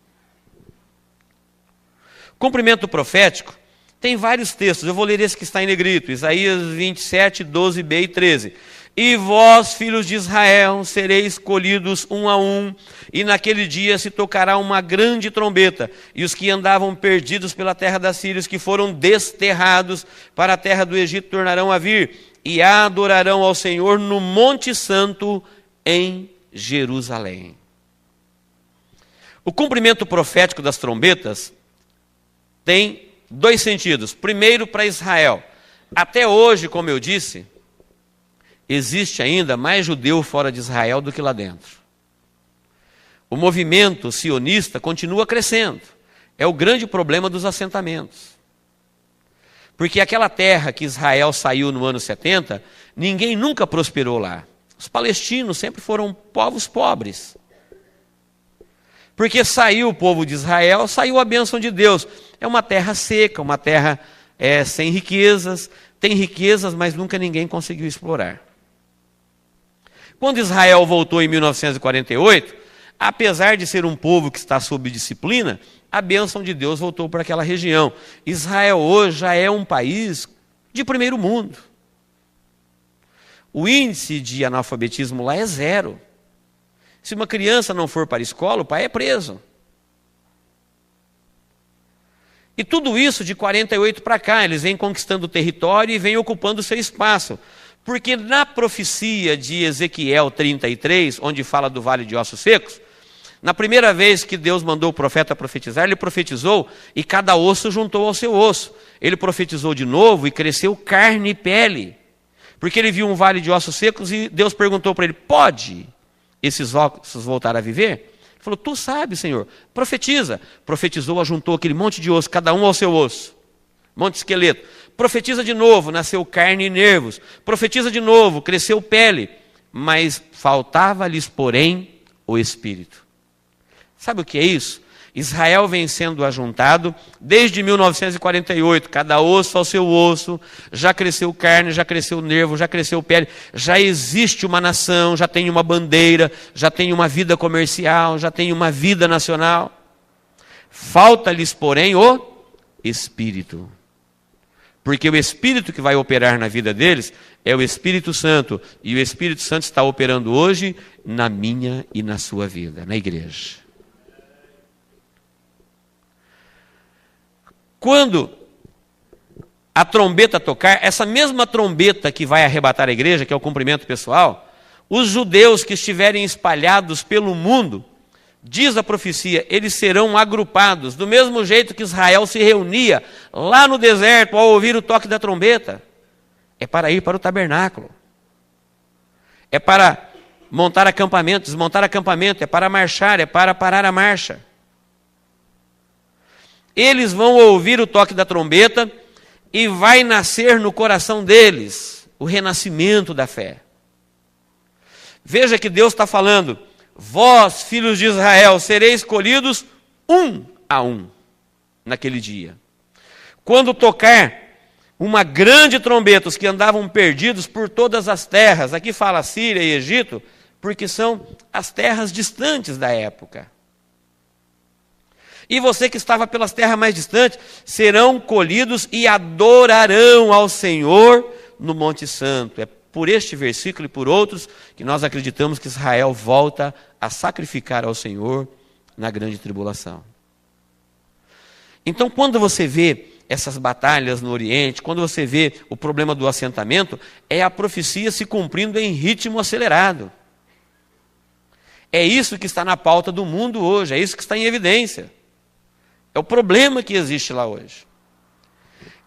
O cumprimento profético tem vários textos, eu vou ler esse que está em negrito, Isaías 27, 12b e 13. E vós, filhos de Israel, sereis escolhidos um a um, e naquele dia se tocará uma grande trombeta, e os que andavam perdidos pela terra da Síria, os que foram desterrados para a terra do Egito, tornarão a vir, e adorarão ao Senhor no Monte Santo, em Jerusalém. O cumprimento profético das trombetas tem 2 sentidos. Primeiro, para Israel. Até hoje, como eu disse, existe ainda mais judeu fora de Israel do que lá dentro. O movimento sionista continua crescendo. É o grande problema dos assentamentos. Porque aquela terra que Israel saiu no ano 70, ninguém nunca prosperou lá. Os palestinos sempre foram povos pobres. Porque saiu o povo de Israel, saiu a bênção de Deus. É uma terra seca, uma terra sem riquezas. Tem riquezas, mas nunca ninguém conseguiu explorar. Quando Israel voltou em 1948, apesar de ser um povo que está sob disciplina, a bênção de Deus voltou para aquela região. Israel hoje já é um país de primeiro mundo. O índice de analfabetismo lá é 0. Se uma criança não for para a escola, o pai é preso. E tudo isso de 48 para cá, eles vêm conquistando o território e vêm ocupando o seu espaço. Porque na profecia de Ezequiel 33, onde fala do vale de ossos secos, na primeira vez que Deus mandou o profeta profetizar, ele profetizou e cada osso juntou ao seu osso. Ele profetizou de novo e cresceu carne e pele. Porque ele viu um vale de ossos secos e Deus perguntou para ele, pode esses ossos voltar a viver? Ele falou, tu sabes, Senhor, profetiza. Profetizou, ajuntou aquele monte de osso, cada um ao seu osso. Monte de esqueleto. Profetiza de novo, nasceu carne e nervos. Profetiza de novo, cresceu pele. Mas faltava-lhes, porém, o espírito. Sabe o que é isso? Israel vem sendo ajuntado desde 1948, cada osso ao seu osso, já cresceu carne, já cresceu nervo, já cresceu pele, já existe uma nação, já tem uma bandeira, já tem uma vida comercial, já tem uma vida nacional. Falta-lhes, porém, o Espírito. Porque o Espírito que vai operar na vida deles é o Espírito Santo, e o Espírito Santo está operando hoje na minha e na sua vida, na igreja. Quando a trombeta tocar, essa mesma trombeta que vai arrebatar a igreja, que é o cumprimento pessoal, os judeus que estiverem espalhados pelo mundo, diz a profecia, eles serão agrupados, do mesmo jeito que Israel se reunia lá no deserto ao ouvir o toque da trombeta. É para ir para o tabernáculo. É para montar acampamento, desmontar acampamento, é para marchar, é para parar a marcha. Eles vão ouvir o toque da trombeta e vai nascer no coração deles o renascimento da fé. Veja que Deus está falando, vós, filhos de Israel, sereis escolhidos um a um naquele dia. Quando tocar uma grande trombeta, os que andavam perdidos por todas as terras, aqui fala Síria e Egito, porque são as terras distantes da época. E você que estava pelas terras mais distantes, serão colhidos e adorarão ao Senhor no Monte Santo. É por este versículo e por outros que nós acreditamos que Israel volta a sacrificar ao Senhor na grande tribulação. Então, quando você vê essas batalhas no Oriente, quando você vê o problema do assentamento, é a profecia se cumprindo em ritmo acelerado. É isso que está na pauta do mundo hoje, é isso que está em evidência. É o problema que existe lá hoje.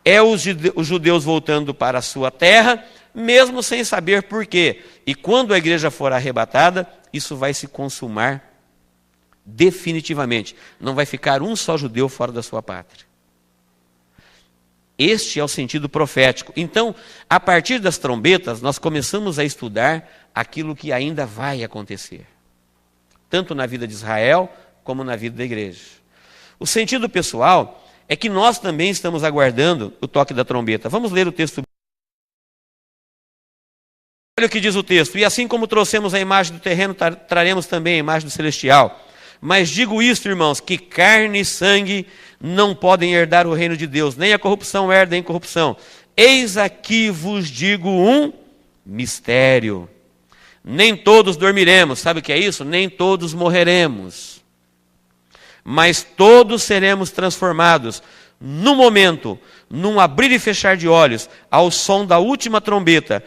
É os judeus voltando para a sua terra, mesmo sem saber por quê. E quando a igreja for arrebatada, isso vai se consumar definitivamente. Não vai ficar um só judeu fora da sua pátria. Este é o sentido profético. Então, a partir das trombetas, nós começamos a estudar aquilo que ainda vai acontecer. Tanto na vida de Israel, como na vida da igreja. O sentido pessoal é que nós também estamos aguardando o toque da trombeta. Vamos ler o texto. Olha o que diz o texto. E assim como trouxemos a imagem do terreno, traremos também a imagem do celestial. Mas digo isto, irmãos, que carne e sangue não podem herdar o reino de Deus, nem a corrupção herda a incorrupção. Eis aqui vos digo um mistério. Nem todos dormiremos. Sabe o que é isso? Nem todos morreremos. Mas todos seremos transformados no momento, num abrir e fechar de olhos, ao som da última trombeta,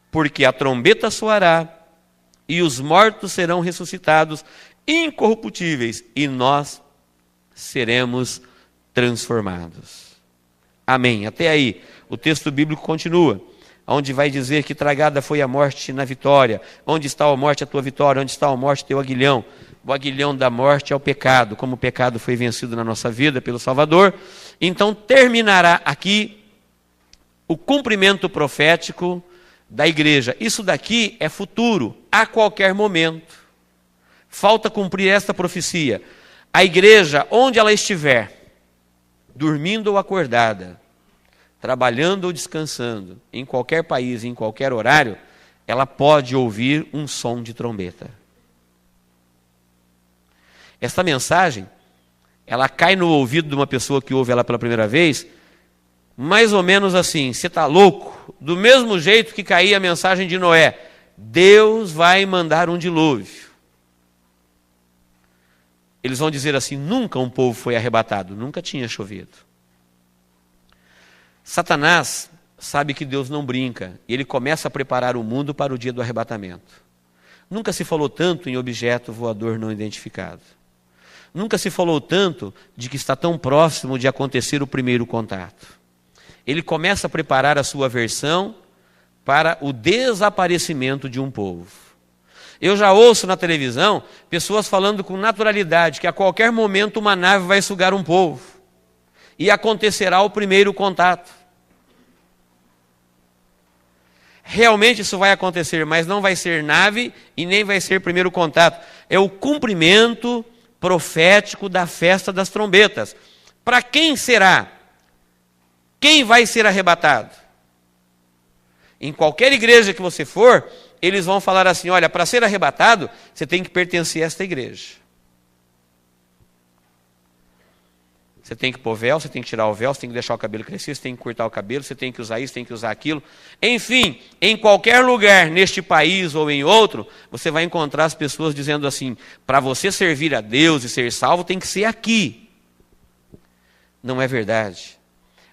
porque a trombeta soará e os mortos serão ressuscitados incorruptíveis e nós seremos transformados. Amém. Até aí, o texto bíblico continua, onde vai dizer que tragada foi a morte na vitória. Onde está a morte a tua vitória? Onde está a morte teu aguilhão? O aguilhão da morte é o pecado. Como o pecado foi vencido na nossa vida pelo Salvador, então terminará aqui o cumprimento profético da igreja. Isso daqui é futuro, a qualquer momento. Falta cumprir esta profecia. A igreja, onde ela estiver, dormindo ou acordada, trabalhando ou descansando, em qualquer país, em qualquer horário, ela pode ouvir um som de trombeta. Esta mensagem, ela cai no ouvido de uma pessoa que ouve ela pela primeira vez, mais ou menos assim, você está louco? Do mesmo jeito que caía a mensagem de Noé, Deus vai mandar um dilúvio. Eles vão dizer assim, nunca um povo foi arrebatado, nunca tinha chovido. Satanás sabe que Deus não brinca, e ele começa a preparar o mundo para o dia do arrebatamento. Nunca se falou tanto em objeto voador não identificado. Nunca se falou tanto de que está tão próximo de acontecer o primeiro contato. Ele começa a preparar a sua versão para o desaparecimento de um povo. Eu já ouço na televisão pessoas falando com naturalidade que a qualquer momento uma nave vai sugar um povo e acontecerá o primeiro contato. Realmente isso vai acontecer, mas não vai ser nave e nem vai ser primeiro contato. É o cumprimento profético da festa das trombetas. Para quem será? Quem vai ser arrebatado? Em qualquer igreja que você for, eles vão falar assim, olha, para ser arrebatado, você tem que pertencer a esta igreja. Você tem que pôr véu, você tem que tirar o véu, você tem que deixar o cabelo crescer, você tem que cortar o cabelo, você tem que usar isso, tem que usar aquilo. Enfim, em qualquer lugar, neste país ou em outro, você vai encontrar as pessoas dizendo assim, para você servir a Deus e ser salvo, tem que ser aqui. Não é verdade.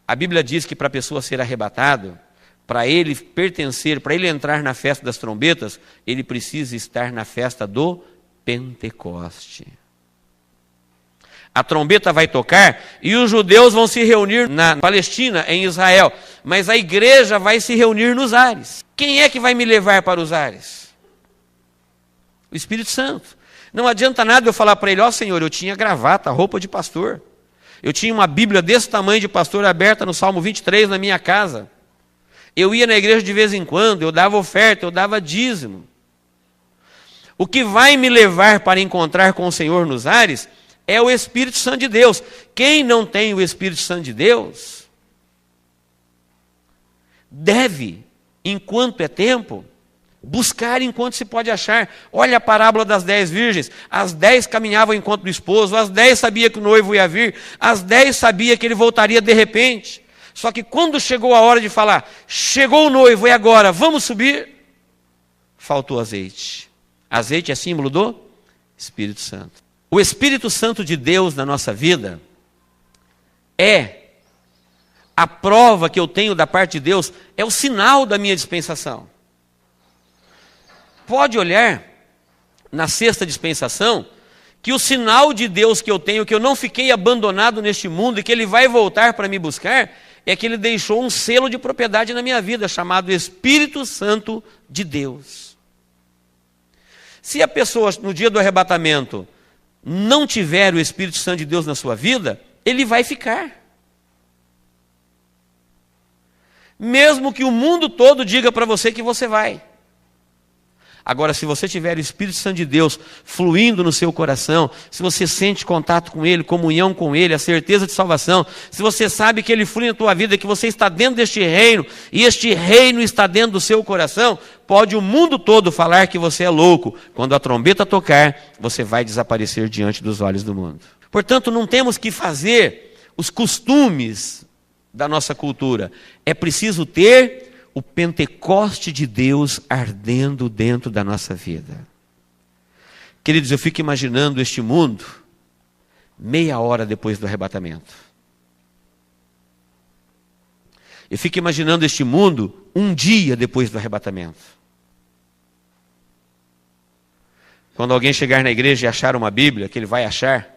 A Bíblia diz que para a pessoa ser arrebatado, para ele pertencer, para ele entrar na festa das trombetas, ele precisa estar na festa do Pentecoste. A trombeta vai tocar e os judeus vão se reunir na Palestina, em Israel. Mas a igreja vai se reunir nos ares. Quem é que vai me levar para os ares? O Espírito Santo. Não adianta nada eu falar para ele, ó Senhor, eu tinha gravata, roupa de pastor. Eu tinha uma Bíblia desse tamanho de pastor aberta no Salmo 23 na minha casa. Eu ia na igreja de vez em quando, eu dava oferta, eu dava dízimo. O que vai me levar para encontrar com o Senhor nos ares é o Espírito Santo de Deus. Quem não tem o Espírito Santo de Deus, deve, enquanto é tempo, buscar enquanto se pode achar. Olha a parábola das 10 virgens. As 10 caminhavam ao encontro do esposo, as 10 sabiam que o noivo ia vir, as 10 sabiam que ele voltaria de repente. Só que quando chegou a hora de falar, chegou o noivo, é agora, vamos subir, faltou azeite. Azeite é símbolo do Espírito Santo. O Espírito Santo de Deus na nossa vida é a prova que eu tenho da parte de Deus, é o sinal da minha dispensação. Pode olhar na sexta dispensação que o sinal de Deus que eu tenho, que eu não fiquei abandonado neste mundo e que Ele vai voltar para me buscar, é que Ele deixou um selo de propriedade na minha vida, chamado Espírito Santo de Deus. Se a pessoa, no dia do arrebatamento, não tiver o Espírito Santo de Deus na sua vida, ele vai ficar. Mesmo que o mundo todo diga para você que você vai. Agora, se você tiver o Espírito Santo de Deus fluindo no seu coração, se você sente contato com Ele, comunhão com Ele, a certeza de salvação, se você sabe que Ele flui na tua vida, que você está dentro deste reino, e este reino está dentro do seu coração, pode o mundo todo falar que você é louco. Quando a trombeta tocar, você vai desaparecer diante dos olhos do mundo. Portanto, não temos que fazer os costumes da nossa cultura. É preciso ter o Pentecoste de Deus ardendo dentro da nossa vida. Queridos, eu fico imaginando este mundo meia hora depois do arrebatamento. Eu fico imaginando este mundo um dia depois do arrebatamento. Quando alguém chegar na igreja e achar uma Bíblia, que ele vai achar,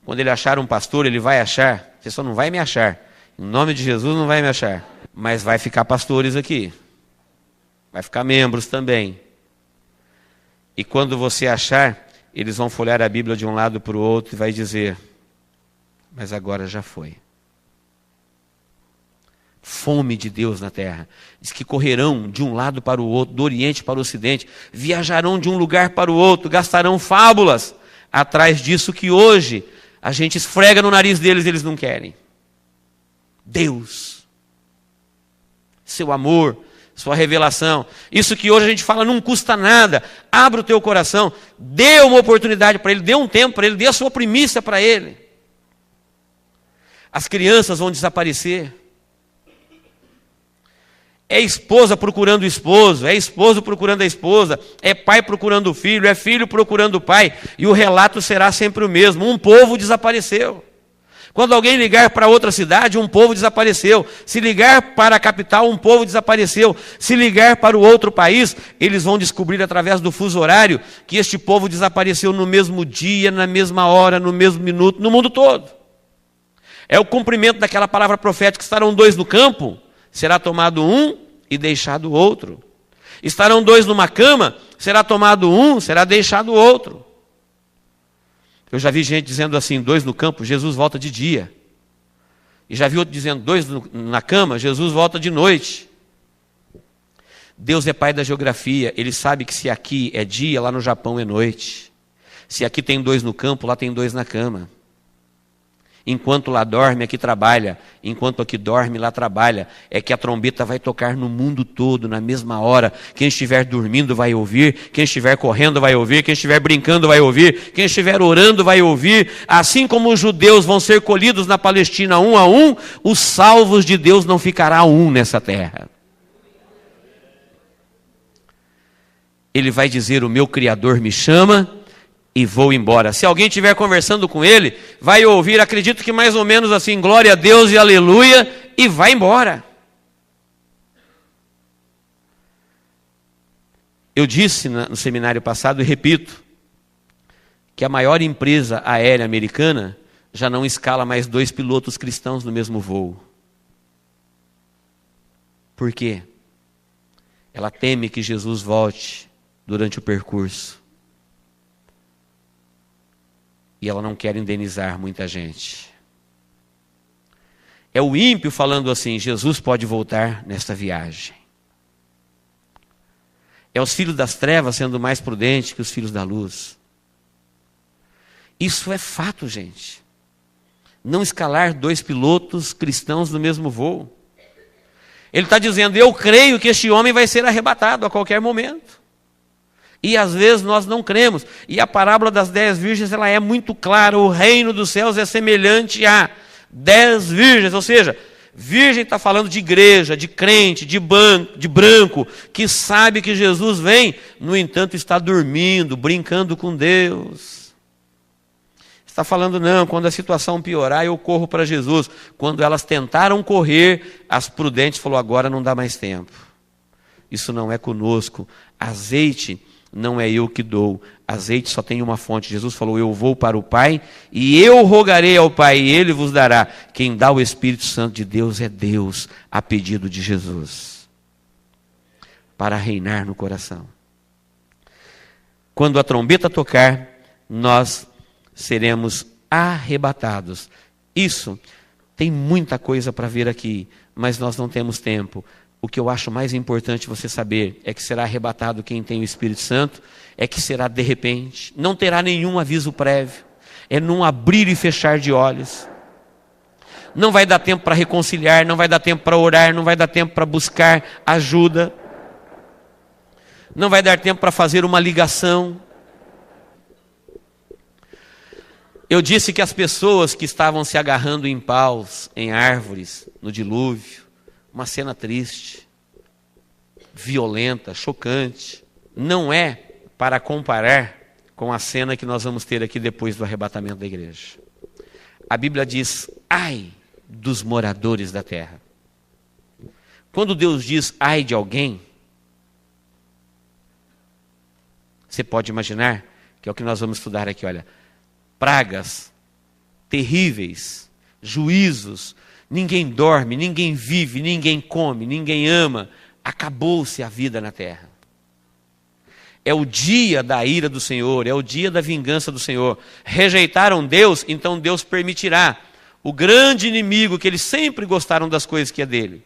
quando ele achar um pastor, ele vai achar, você só não vai me achar, em nome de Jesus não vai me achar. Mas vai ficar pastores aqui. Vai ficar membros também. E quando você achar, eles vão folhear a Bíblia de um lado para o outro e vai dizer, mas agora já foi. Fome de Deus na terra. Diz que correrão de um lado para o outro, do Oriente para o Ocidente, viajarão de um lugar para o outro, gastarão fábulas atrás disso que hoje a gente esfrega no nariz deles e eles não querem. Deus. Seu amor, sua revelação. Isso que hoje a gente fala não custa nada. Abra o teu coração, dê uma oportunidade para Ele, dê um tempo para Ele, dê a sua primícia para Ele. As crianças vão desaparecer. É esposa procurando o esposo, é esposo procurando a esposa, é pai procurando o filho, é filho procurando o pai, e o relato será sempre o mesmo. Um povo desapareceu. Quando alguém ligar para outra cidade, um povo desapareceu. Se ligar para a capital, um povo desapareceu. Se ligar para o outro país, eles vão descobrir através do fuso horário que este povo desapareceu no mesmo dia, na mesma hora, no mesmo minuto, no mundo todo. É o cumprimento daquela palavra profética: estarão dois no campo, será tomado um e deixado o outro. Estarão dois numa cama, será tomado um, será deixado o outro. Eu já vi gente dizendo assim: dois no campo, Jesus volta de dia. E já vi outro dizendo: dois na cama, Jesus volta de noite. Deus é pai da geografia. Ele sabe que se aqui é dia, lá no Japão é noite. Se aqui tem dois no campo, lá tem dois na cama. Enquanto lá dorme, aqui trabalha. Enquanto aqui dorme, lá trabalha. É que a trombeta vai tocar no mundo todo, na mesma hora. Quem estiver dormindo vai ouvir. Quem estiver correndo vai ouvir. Quem estiver brincando vai ouvir. Quem estiver orando vai ouvir. Assim como os judeus vão ser colhidos na Palestina um a um, os salvos de Deus não ficará um nessa terra. Ele vai dizer: o meu Criador me chama e vou embora. Se alguém estiver conversando com ele, vai ouvir, acredito que mais ou menos assim: glória a Deus e aleluia, e vai embora. Eu disse no seminário passado e repito, que a maior empresa aérea americana já não escala mais 2 pilotos cristãos no mesmo voo. Por quê? Ela teme que Jesus volte durante o percurso. E ela não quer indenizar muita gente. É o ímpio falando assim: Jesus pode voltar nesta viagem. É os filhos das trevas sendo mais prudentes que os filhos da luz. Isso é fato, gente. Não escalar 2 pilotos cristãos no mesmo voo. Ele está dizendo: eu creio que este homem vai ser arrebatado a qualquer momento. E às vezes nós não cremos. E a parábola das 10 virgens, ela é muito clara. O reino dos céus é semelhante a 10 virgens. Ou seja, virgem está falando de igreja, de crente, de branco, que sabe que Jesus vem, no entanto está dormindo, brincando com Deus. Está falando: não, quando a situação piorar, eu corro para Jesus. Quando elas tentaram correr, as prudentes falou: agora não dá mais tempo. Isso não é conosco. Azeite não é eu que dou, azeite só tem uma fonte. Jesus falou: eu vou para o Pai e eu rogarei ao Pai e Ele vos dará. Quem dá o Espírito Santo de Deus é Deus, a pedido de Jesus, para reinar no coração. Quando a trombeta tocar, nós seremos arrebatados. Isso, tem muita coisa para ver aqui, mas nós não temos tempo. O que eu acho mais importante você saber é que será arrebatado quem tem o Espírito Santo, é que será de repente, não terá nenhum aviso prévio, é num abrir e fechar de olhos. Não vai dar tempo para reconciliar, não vai dar tempo para orar, não vai dar tempo para buscar ajuda, não vai dar tempo para fazer uma ligação. Eu disse que as pessoas que estavam se agarrando em paus, em árvores, no dilúvio, uma cena triste, violenta, chocante, não é para comparar com a cena que nós vamos ter aqui depois do arrebatamento da igreja. A Bíblia diz: ai dos moradores da terra. Quando Deus diz ai de alguém, você pode imaginar que é o que nós vamos estudar aqui, olha: pragas terríveis, juízos, ninguém dorme, ninguém vive, ninguém come, ninguém ama, acabou-se a vida na terra. É o dia da ira do Senhor, é o dia da vingança do Senhor. Rejeitaram Deus, então Deus permitirá. O grande inimigo, que eles sempre gostaram das coisas que é dele.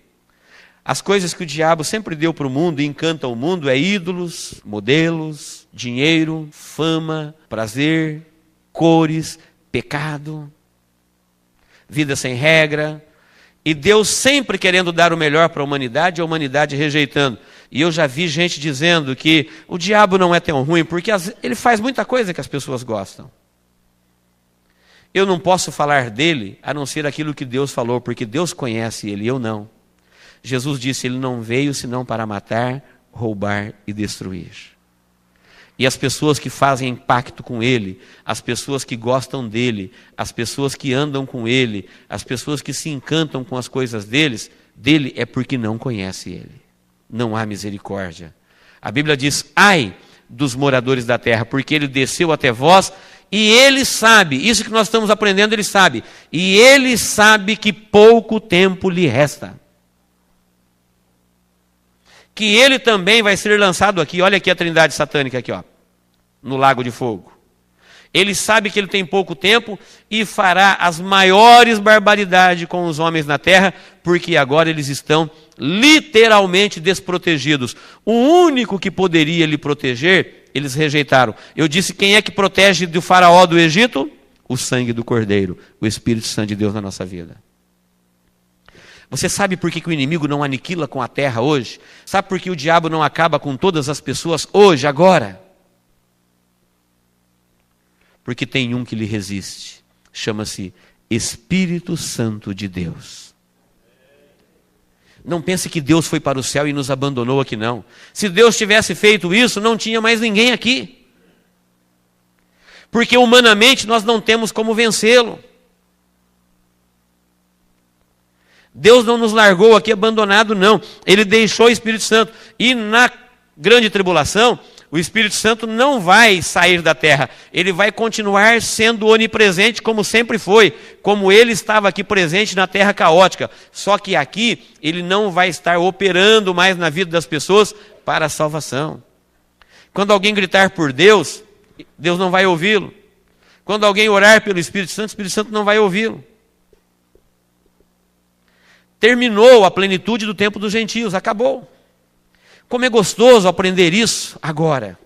As coisas que o diabo sempre deu para o mundo e encanta o mundo é ídolos, modelos, dinheiro, fama, prazer, cores, pecado, vida sem regra. E Deus sempre querendo dar o melhor para a humanidade rejeitando. E eu já vi gente dizendo que o diabo não é tão ruim, porque ele faz muita coisa que as pessoas gostam. Eu não posso falar dele, a não ser aquilo que Deus falou, porque Deus conhece ele, eu não. Jesus disse: ele não veio senão para matar, roubar e destruir. E as pessoas que fazem pacto com ele, as pessoas que gostam dele, as pessoas que andam com ele, as pessoas que se encantam com as coisas dele é porque não conhece ele. Não há misericórdia. A Bíblia diz: ai dos moradores da terra, porque ele desceu até vós e ele sabe, isso que nós estamos aprendendo, ele sabe, e ele sabe que pouco tempo lhe resta. Que ele também vai ser lançado aqui, olha aqui a trindade satânica aqui, ó, no lago de fogo. Ele sabe que ele tem pouco tempo e fará as maiores barbaridades com os homens na terra, porque agora eles estão literalmente desprotegidos. O único que poderia lhe proteger, eles rejeitaram. Eu disse, quem é que protege do faraó do Egito? O sangue do Cordeiro, o Espírito Santo de Deus na nossa vida. Você sabe por que o inimigo não aniquila com a terra hoje? Sabe por que o diabo não acaba com todas as pessoas hoje, agora? Porque tem um que lhe resiste. Chama-se Espírito Santo de Deus. Não pense que Deus foi para o céu e nos abandonou aqui, não. Se Deus tivesse feito isso, não tinha mais ninguém aqui. Porque humanamente nós não temos como vencê-lo. Deus não nos largou aqui abandonado, não. Ele deixou o Espírito Santo. E na grande tribulação, o Espírito Santo não vai sair da terra. Ele vai continuar sendo onipresente como sempre foi. Como ele estava aqui presente na terra caótica. Só que aqui, ele não vai estar operando mais na vida das pessoas para a salvação. Quando alguém gritar por Deus, Deus não vai ouvi-lo. Quando alguém orar pelo Espírito Santo não vai ouvi-lo. Terminou a plenitude do tempo dos gentios, acabou. Como é gostoso aprender isso agora.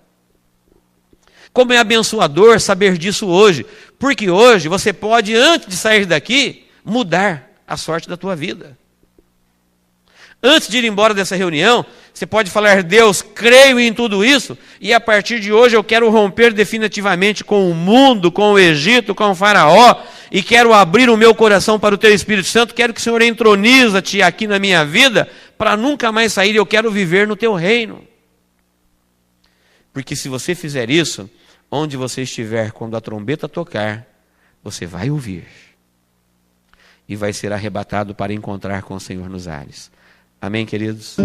Como é abençoador saber disso hoje. Porque hoje você pode, antes de sair daqui, mudar a sorte da tua vida. Antes de ir embora dessa reunião, você pode falar: Deus, creio em tudo isso, e a partir de hoje eu quero romper definitivamente com o mundo, com o Egito, com o faraó, e quero abrir o meu coração para o teu Espírito Santo, quero que o Senhor entroniza-te aqui na minha vida, para nunca mais sair, eu quero viver no teu reino. Porque se você fizer isso, onde você estiver, quando a trombeta tocar, você vai ouvir, e vai ser arrebatado para encontrar com o Senhor nos ares. Amém, queridos?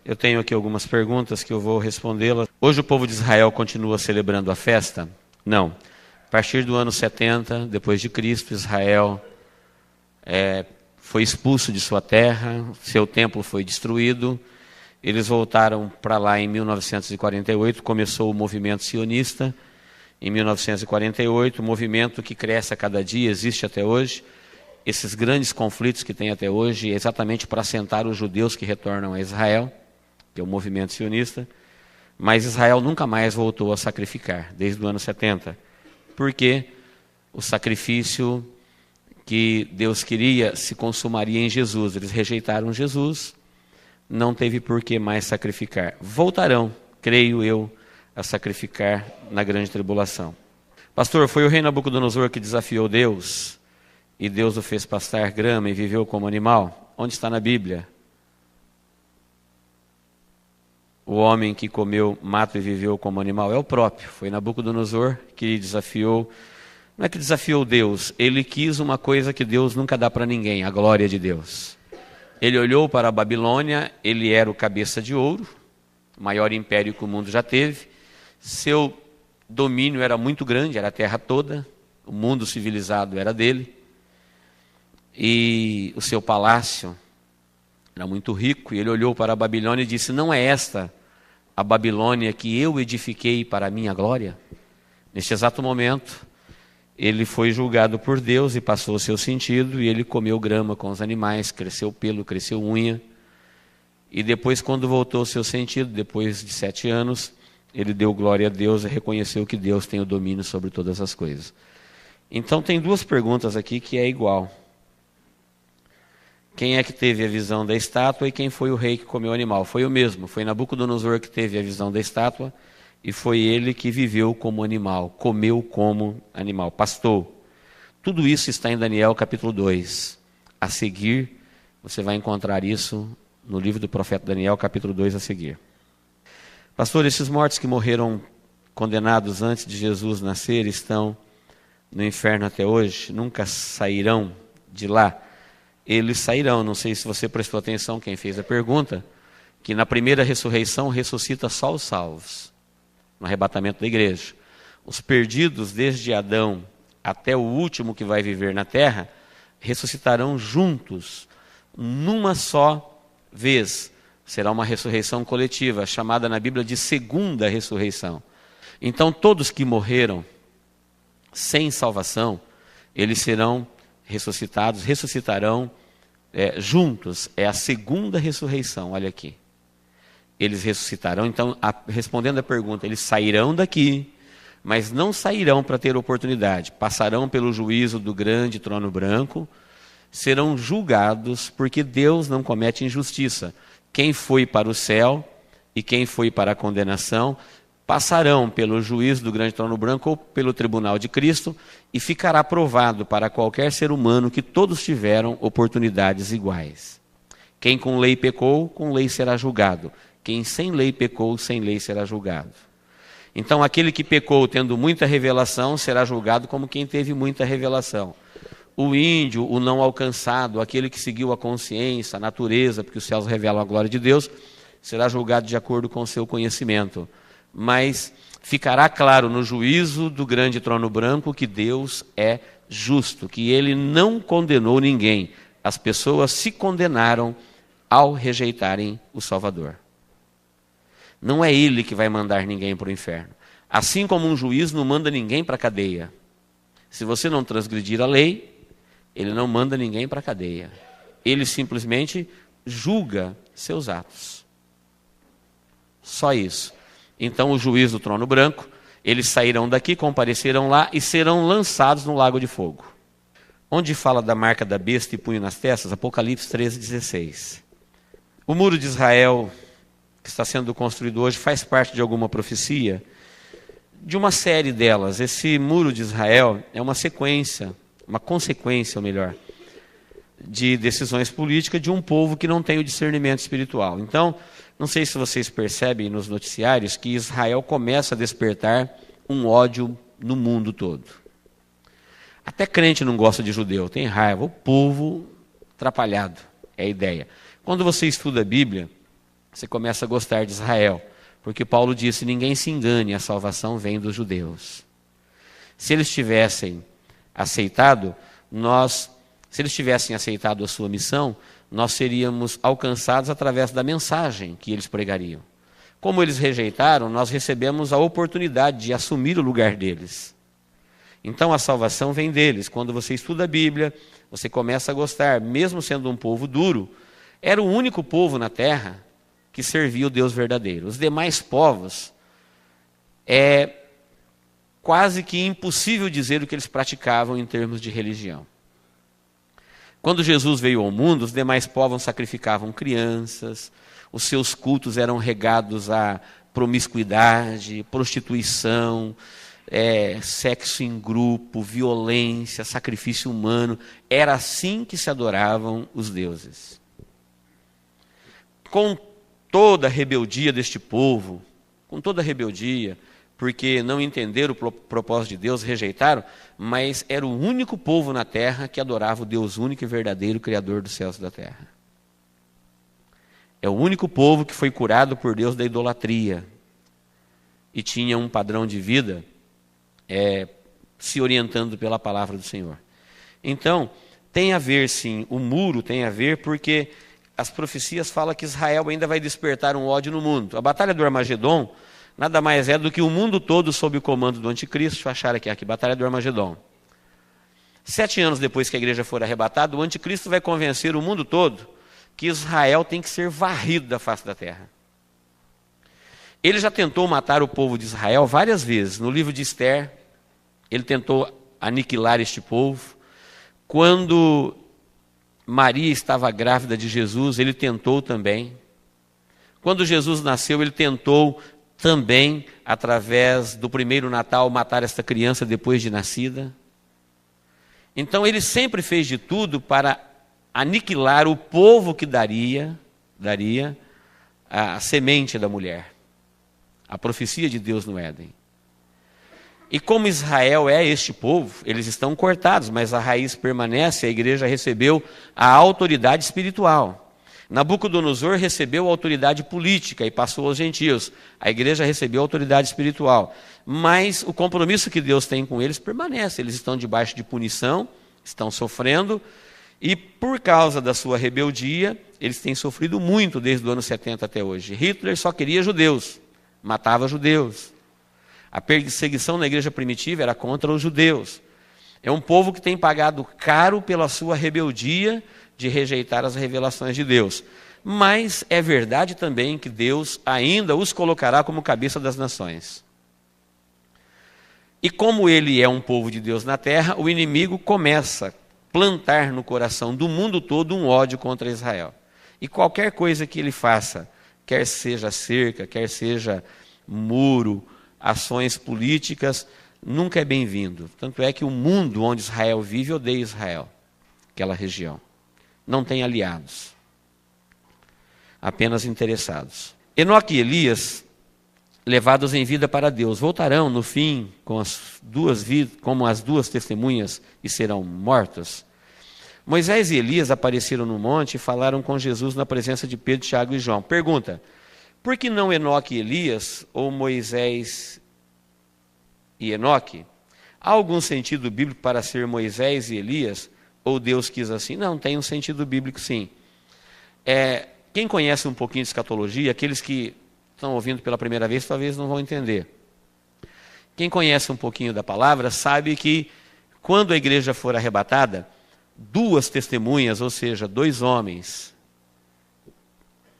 Eu tenho aqui algumas perguntas que eu vou respondê-las. Hoje o povo de Israel continua celebrando a festa? Não. A partir do ano 70, depois de Cristo, Israel foi expulso de sua terra, seu templo foi destruído, eles voltaram para lá em 1948, começou o movimento sionista, em 1948, movimento que cresce a cada dia, existe até hoje. Esses grandes conflitos que tem até hoje, é exatamente para assentar os judeus que retornam a Israel, que é o movimento sionista, mas Israel nunca mais voltou a sacrificar, desde o ano 70, porque o sacrifício que Deus queria se consumaria em Jesus. Eles rejeitaram Jesus, não teve por que mais sacrificar. Voltarão, creio eu, a sacrificar na grande tribulação. Pastor, foi o rei Nabucodonosor que desafiou Deus, e Deus o fez pastar grama e viveu como animal? Onde está na Bíblia? O homem que comeu mato e viveu como animal é o próprio. Foi Nabucodonosor que desafiou, não é que desafiou Deus, ele quis uma coisa que Deus nunca dá para ninguém, a glória de Deus. Ele olhou para a Babilônia, ele era o cabeça de ouro, o maior império que o mundo já teve, seu domínio era muito grande, era a terra toda, o mundo civilizado era dele, e o seu palácio era muito rico, e ele olhou para a Babilônia e disse: não é esta a Babilônia que eu edifiquei para a minha glória? Neste exato momento, ele foi julgado por Deus e passou o seu sentido, e ele comeu grama com os animais, cresceu pelo, cresceu unha, e depois, quando voltou o seu sentido, depois de 7 anos, ele deu glória a Deus e reconheceu que Deus tem o domínio sobre todas as coisas. Então tem 2 perguntas aqui que é igual. Quem é que teve a visão da estátua e quem foi o rei que comeu o animal? Foi o mesmo, foi Nabucodonosor que teve a visão da estátua e foi ele que viveu como animal, comeu como animal, pastou. Tudo isso está em Daniel capítulo 2. A seguir, você vai encontrar isso no livro do profeta Daniel, capítulo 2 a seguir. Pastor, esses mortos que morreram condenados antes de Jesus nascer estão no inferno até hoje, nunca sairão de lá? Eles sairão. Não sei se você prestou atenção, quem fez a pergunta, que na primeira ressurreição ressuscita só os salvos, no arrebatamento da igreja. Os perdidos, desde Adão até o último que vai viver na terra, ressuscitarão juntos, numa só vez. Será uma ressurreição coletiva, chamada na Bíblia de segunda ressurreição. Então todos que morreram sem salvação, eles serão ressuscitados, ressuscitarão juntos. É a segunda ressurreição, olha aqui. Eles ressuscitarão, então, respondendo a pergunta, eles sairão daqui, mas não sairão para ter oportunidade. Passarão pelo juízo do grande trono branco, serão julgados, porque Deus não comete injustiça. Quem foi para o céu e quem foi para a condenação, passarão pelo juízo do grande trono branco ou pelo tribunal de Cristo, e ficará provado para qualquer ser humano que todos tiveram oportunidades iguais. Quem com lei pecou, com lei será julgado. Quem sem lei pecou, sem lei será julgado. Então aquele que pecou tendo muita revelação, será julgado como quem teve muita revelação. O ímpio, o não alcançado, aquele que seguiu a consciência, a natureza, porque os céus revelam a glória de Deus, será julgado de acordo com o seu conhecimento. Mas ficará claro no juízo do grande trono branco que Deus é justo, que ele não condenou ninguém. As pessoas se condenaram ao rejeitarem o Salvador. Não é ele que vai mandar ninguém para o inferno. Assim como um juiz não manda ninguém para a cadeia. Se você não transgredir a lei, ele não manda ninguém para a cadeia. Ele simplesmente julga seus atos. Só isso. Então o juiz do trono branco, eles sairão daqui, comparecerão lá e serão lançados no lago de fogo. Onde fala da marca da besta e punho nas testas? Apocalipse 13:16. O muro de Israel, que está sendo construído hoje, faz parte de alguma profecia? De uma série delas. Esse muro de Israel é uma sequência, uma consequência, ou melhor, de decisões políticas de um povo que não tem o discernimento espiritual. Então, não sei se vocês percebem nos noticiários que Israel começa a despertar um ódio no mundo todo. Até crente não gosta de judeu, tem raiva. O povo atrapalhado, é a ideia. Quando você estuda a Bíblia, você começa a gostar de Israel. Porque Paulo disse, ninguém se engane, a salvação vem dos judeus. Se eles tivessem aceitado a sua missão, nós seríamos alcançados através da mensagem que eles pregariam. Como eles rejeitaram, nós recebemos a oportunidade de assumir o lugar deles. Então a salvação vem deles. Quando você estuda a Bíblia, você começa a gostar, mesmo sendo um povo duro, era o único povo na terra que servia o Deus verdadeiro. Os demais povos, é quase que impossível dizer o que eles praticavam em termos de religião. Quando Jesus veio ao mundo, os demais povos sacrificavam crianças, os seus cultos eram regados a promiscuidade, prostituição, sexo em grupo, violência, sacrifício humano. Era assim que se adoravam os deuses. Com toda a rebeldia deste povo, com toda a rebeldia, porque não entenderam o propósito de Deus, rejeitaram, mas era o único povo na terra que adorava o Deus único e verdadeiro, Criador dos céus e da terra. É o único povo que foi curado por Deus da idolatria e tinha um padrão de vida se orientando pela palavra do Senhor. Então, tem a ver sim, o muro tem a ver porque as profecias falam que Israel ainda vai despertar um ódio no mundo. A batalha do Armagedon nada mais é do que o mundo todo sob o comando do anticristo. Deixa eu achar aqui, batalha do Armagedon. 7 anos depois que a igreja for arrebatada, o anticristo vai convencer o mundo todo que Israel tem que ser varrido da face da terra. Ele já tentou matar o povo de Israel várias vezes. No livro de Esther, ele tentou aniquilar este povo. Quando Maria estava grávida de Jesus, ele tentou também. Quando Jesus nasceu, ele tentou também, através do primeiro Natal, matar esta criança depois de nascida. Então ele sempre fez de tudo para aniquilar o povo que daria a semente da mulher. A profecia de Deus no Éden. E como Israel é este povo, eles estão cortados, mas a raiz permanece, a igreja recebeu a autoridade espiritual. Nabucodonosor recebeu a autoridade política e passou aos gentios. A igreja recebeu a autoridade espiritual. Mas o compromisso que Deus tem com eles permanece. Eles estão debaixo de punição, estão sofrendo, e por causa da sua rebeldia, eles têm sofrido muito desde o ano 70 até hoje. Hitler só queria judeus, matava judeus. A perseguição na igreja primitiva era contra os judeus. É um povo que tem pagado caro pela sua rebeldia de rejeitar as revelações de Deus. Mas é verdade também que Deus ainda os colocará como cabeça das nações. E como ele é um povo de Deus na terra, o inimigo começa a plantar no coração do mundo todo um ódio contra Israel. E qualquer coisa que ele faça, quer seja cerca, quer seja muro, ações políticas, nunca é bem-vindo. Tanto é que o mundo onde Israel vive odeia Israel, aquela região. Não tem aliados, apenas interessados. Enoque e Elias, levados em vida para Deus, voltarão no fim como as duas testemunhas e serão mortos. Moisés e Elias apareceram no monte e falaram com Jesus na presença de Pedro, Tiago e João. Pergunta, por que não Enoque e Elias, ou Moisés e Enoque? Há algum sentido bíblico para ser Moisés e Elias? Ou Deus quis assim? Não, tem um sentido bíblico sim. Quem conhece um pouquinho de escatologia, aqueles que estão ouvindo pela primeira vez, talvez não vão entender. Quem conhece um pouquinho da palavra, sabe que quando a igreja for arrebatada, 2 testemunhas, ou seja, 2 homens,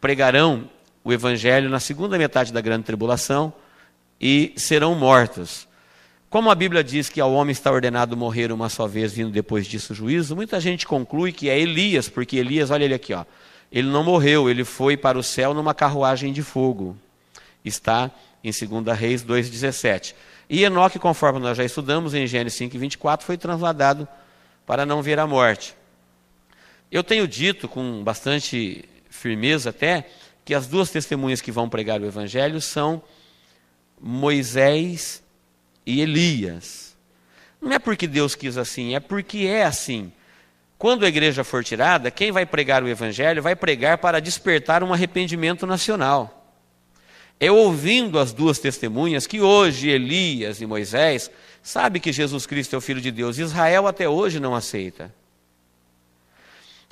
pregarão o evangelho na segunda metade da grande tribulação e serão mortos. Como a Bíblia diz que ao homem está ordenado morrer uma só vez, vindo depois disso o juízo, muita gente conclui que é Elias, porque Elias, olha ele aqui, ele não morreu, ele foi para o céu numa carruagem de fogo. Está em 2 Reis 2,17. E Enoque, conforme nós já estudamos em Gênesis 5,24, foi trasladado para não ver a morte. Eu tenho dito com bastante firmeza até, que as 2 testemunhas que vão pregar o evangelho são Moisés e Elias. Não é porque Deus quis assim, é porque é assim. Quando a igreja for tirada, quem vai pregar o evangelho vai pregar para despertar um arrependimento nacional. É ouvindo as duas testemunhas que hoje Elias e Moisés sabe que Jesus Cristo é o Filho de Deus. Israel até hoje não aceita.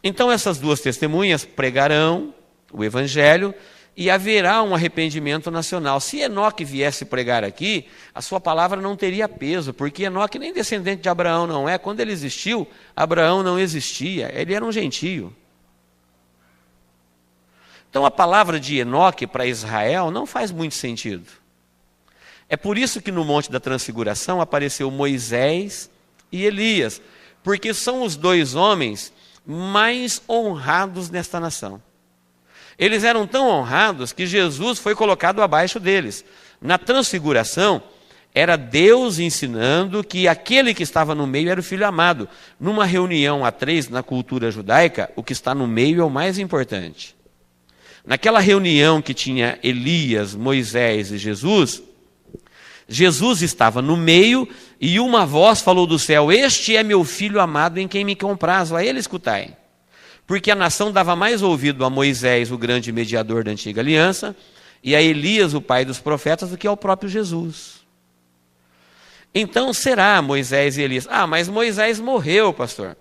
Então essas duas testemunhas pregarão o evangelho e haverá um arrependimento nacional. Se Enoque viesse pregar aqui, a sua palavra não teria peso, porque Enoque nem descendente de Abraão não é. Quando ele existiu, Abraão não existia, ele era um gentio. Então a palavra de Enoque para Israel não faz muito sentido. É por isso que no Monte da Transfiguração apareceu Moisés e Elias, porque são os dois homens mais honrados nesta nação. Eles eram tão honrados que Jesus foi colocado abaixo deles. Na Transfiguração, era Deus ensinando que aquele que estava no meio era o Filho amado. Numa reunião a três na cultura judaica, o que está no meio é o mais importante. Naquela reunião que tinha Elias, Moisés e Jesus, Jesus estava no meio e uma voz falou do céu: este é meu Filho amado em quem me comprazo, a ele escutai. Porque a nação dava mais ouvido a Moisés, o grande mediador da antiga aliança, e a Elias, o pai dos profetas, do que ao próprio Jesus. Então será Moisés e Elias. Ah, mas Moisés morreu, pastor.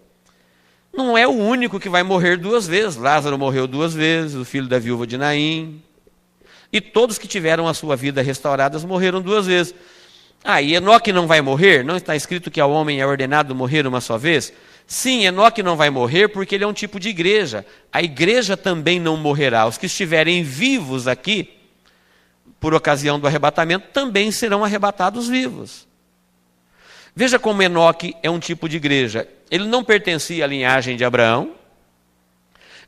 Não é o único que vai morrer duas vezes. Lázaro morreu duas vezes, o filho da viúva de Naim. E todos que tiveram a sua vida restaurada morreram duas vezes. Ah, e Enoque não vai morrer? Não está escrito que ao homem é ordenado morrer uma só vez? Sim, Enoque não vai morrer porque ele é um tipo de igreja. A igreja também não morrerá. Os que estiverem vivos aqui, por ocasião do arrebatamento, também serão arrebatados vivos. Veja como Enoque é um tipo de igreja. Ele não pertencia à linhagem de Abraão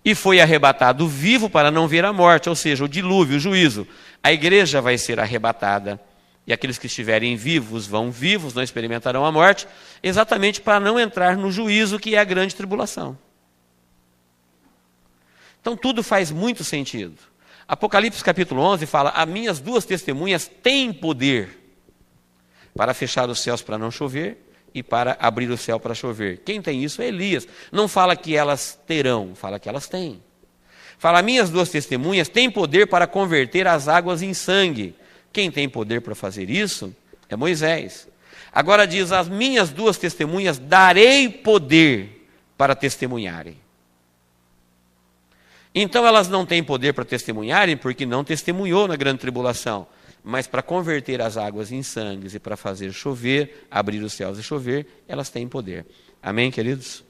e foi arrebatado vivo para não ver a morte, ou seja, o dilúvio, o juízo. A igreja vai ser arrebatada e aqueles que estiverem vivos vão vivos, não experimentarão a morte, exatamente para não entrar no juízo que é a grande tribulação. Então tudo faz muito sentido. Apocalipse capítulo 11 fala: as minhas duas testemunhas têm poder para fechar os céus para não chover e para abrir o céu para chover. Quem tem isso é Elias. Não fala que elas terão, fala que elas têm. Fala: minhas duas testemunhas têm poder para converter as águas em sangue. Quem tem poder para fazer isso é Moisés. Agora diz: as minhas duas testemunhas darei poder para testemunharem. Então elas não têm poder para testemunharem porque não testemunhou na grande tribulação. Mas para converter as águas em sangue e para fazer chover, abrir os céus e chover, elas têm poder. Amém, queridos?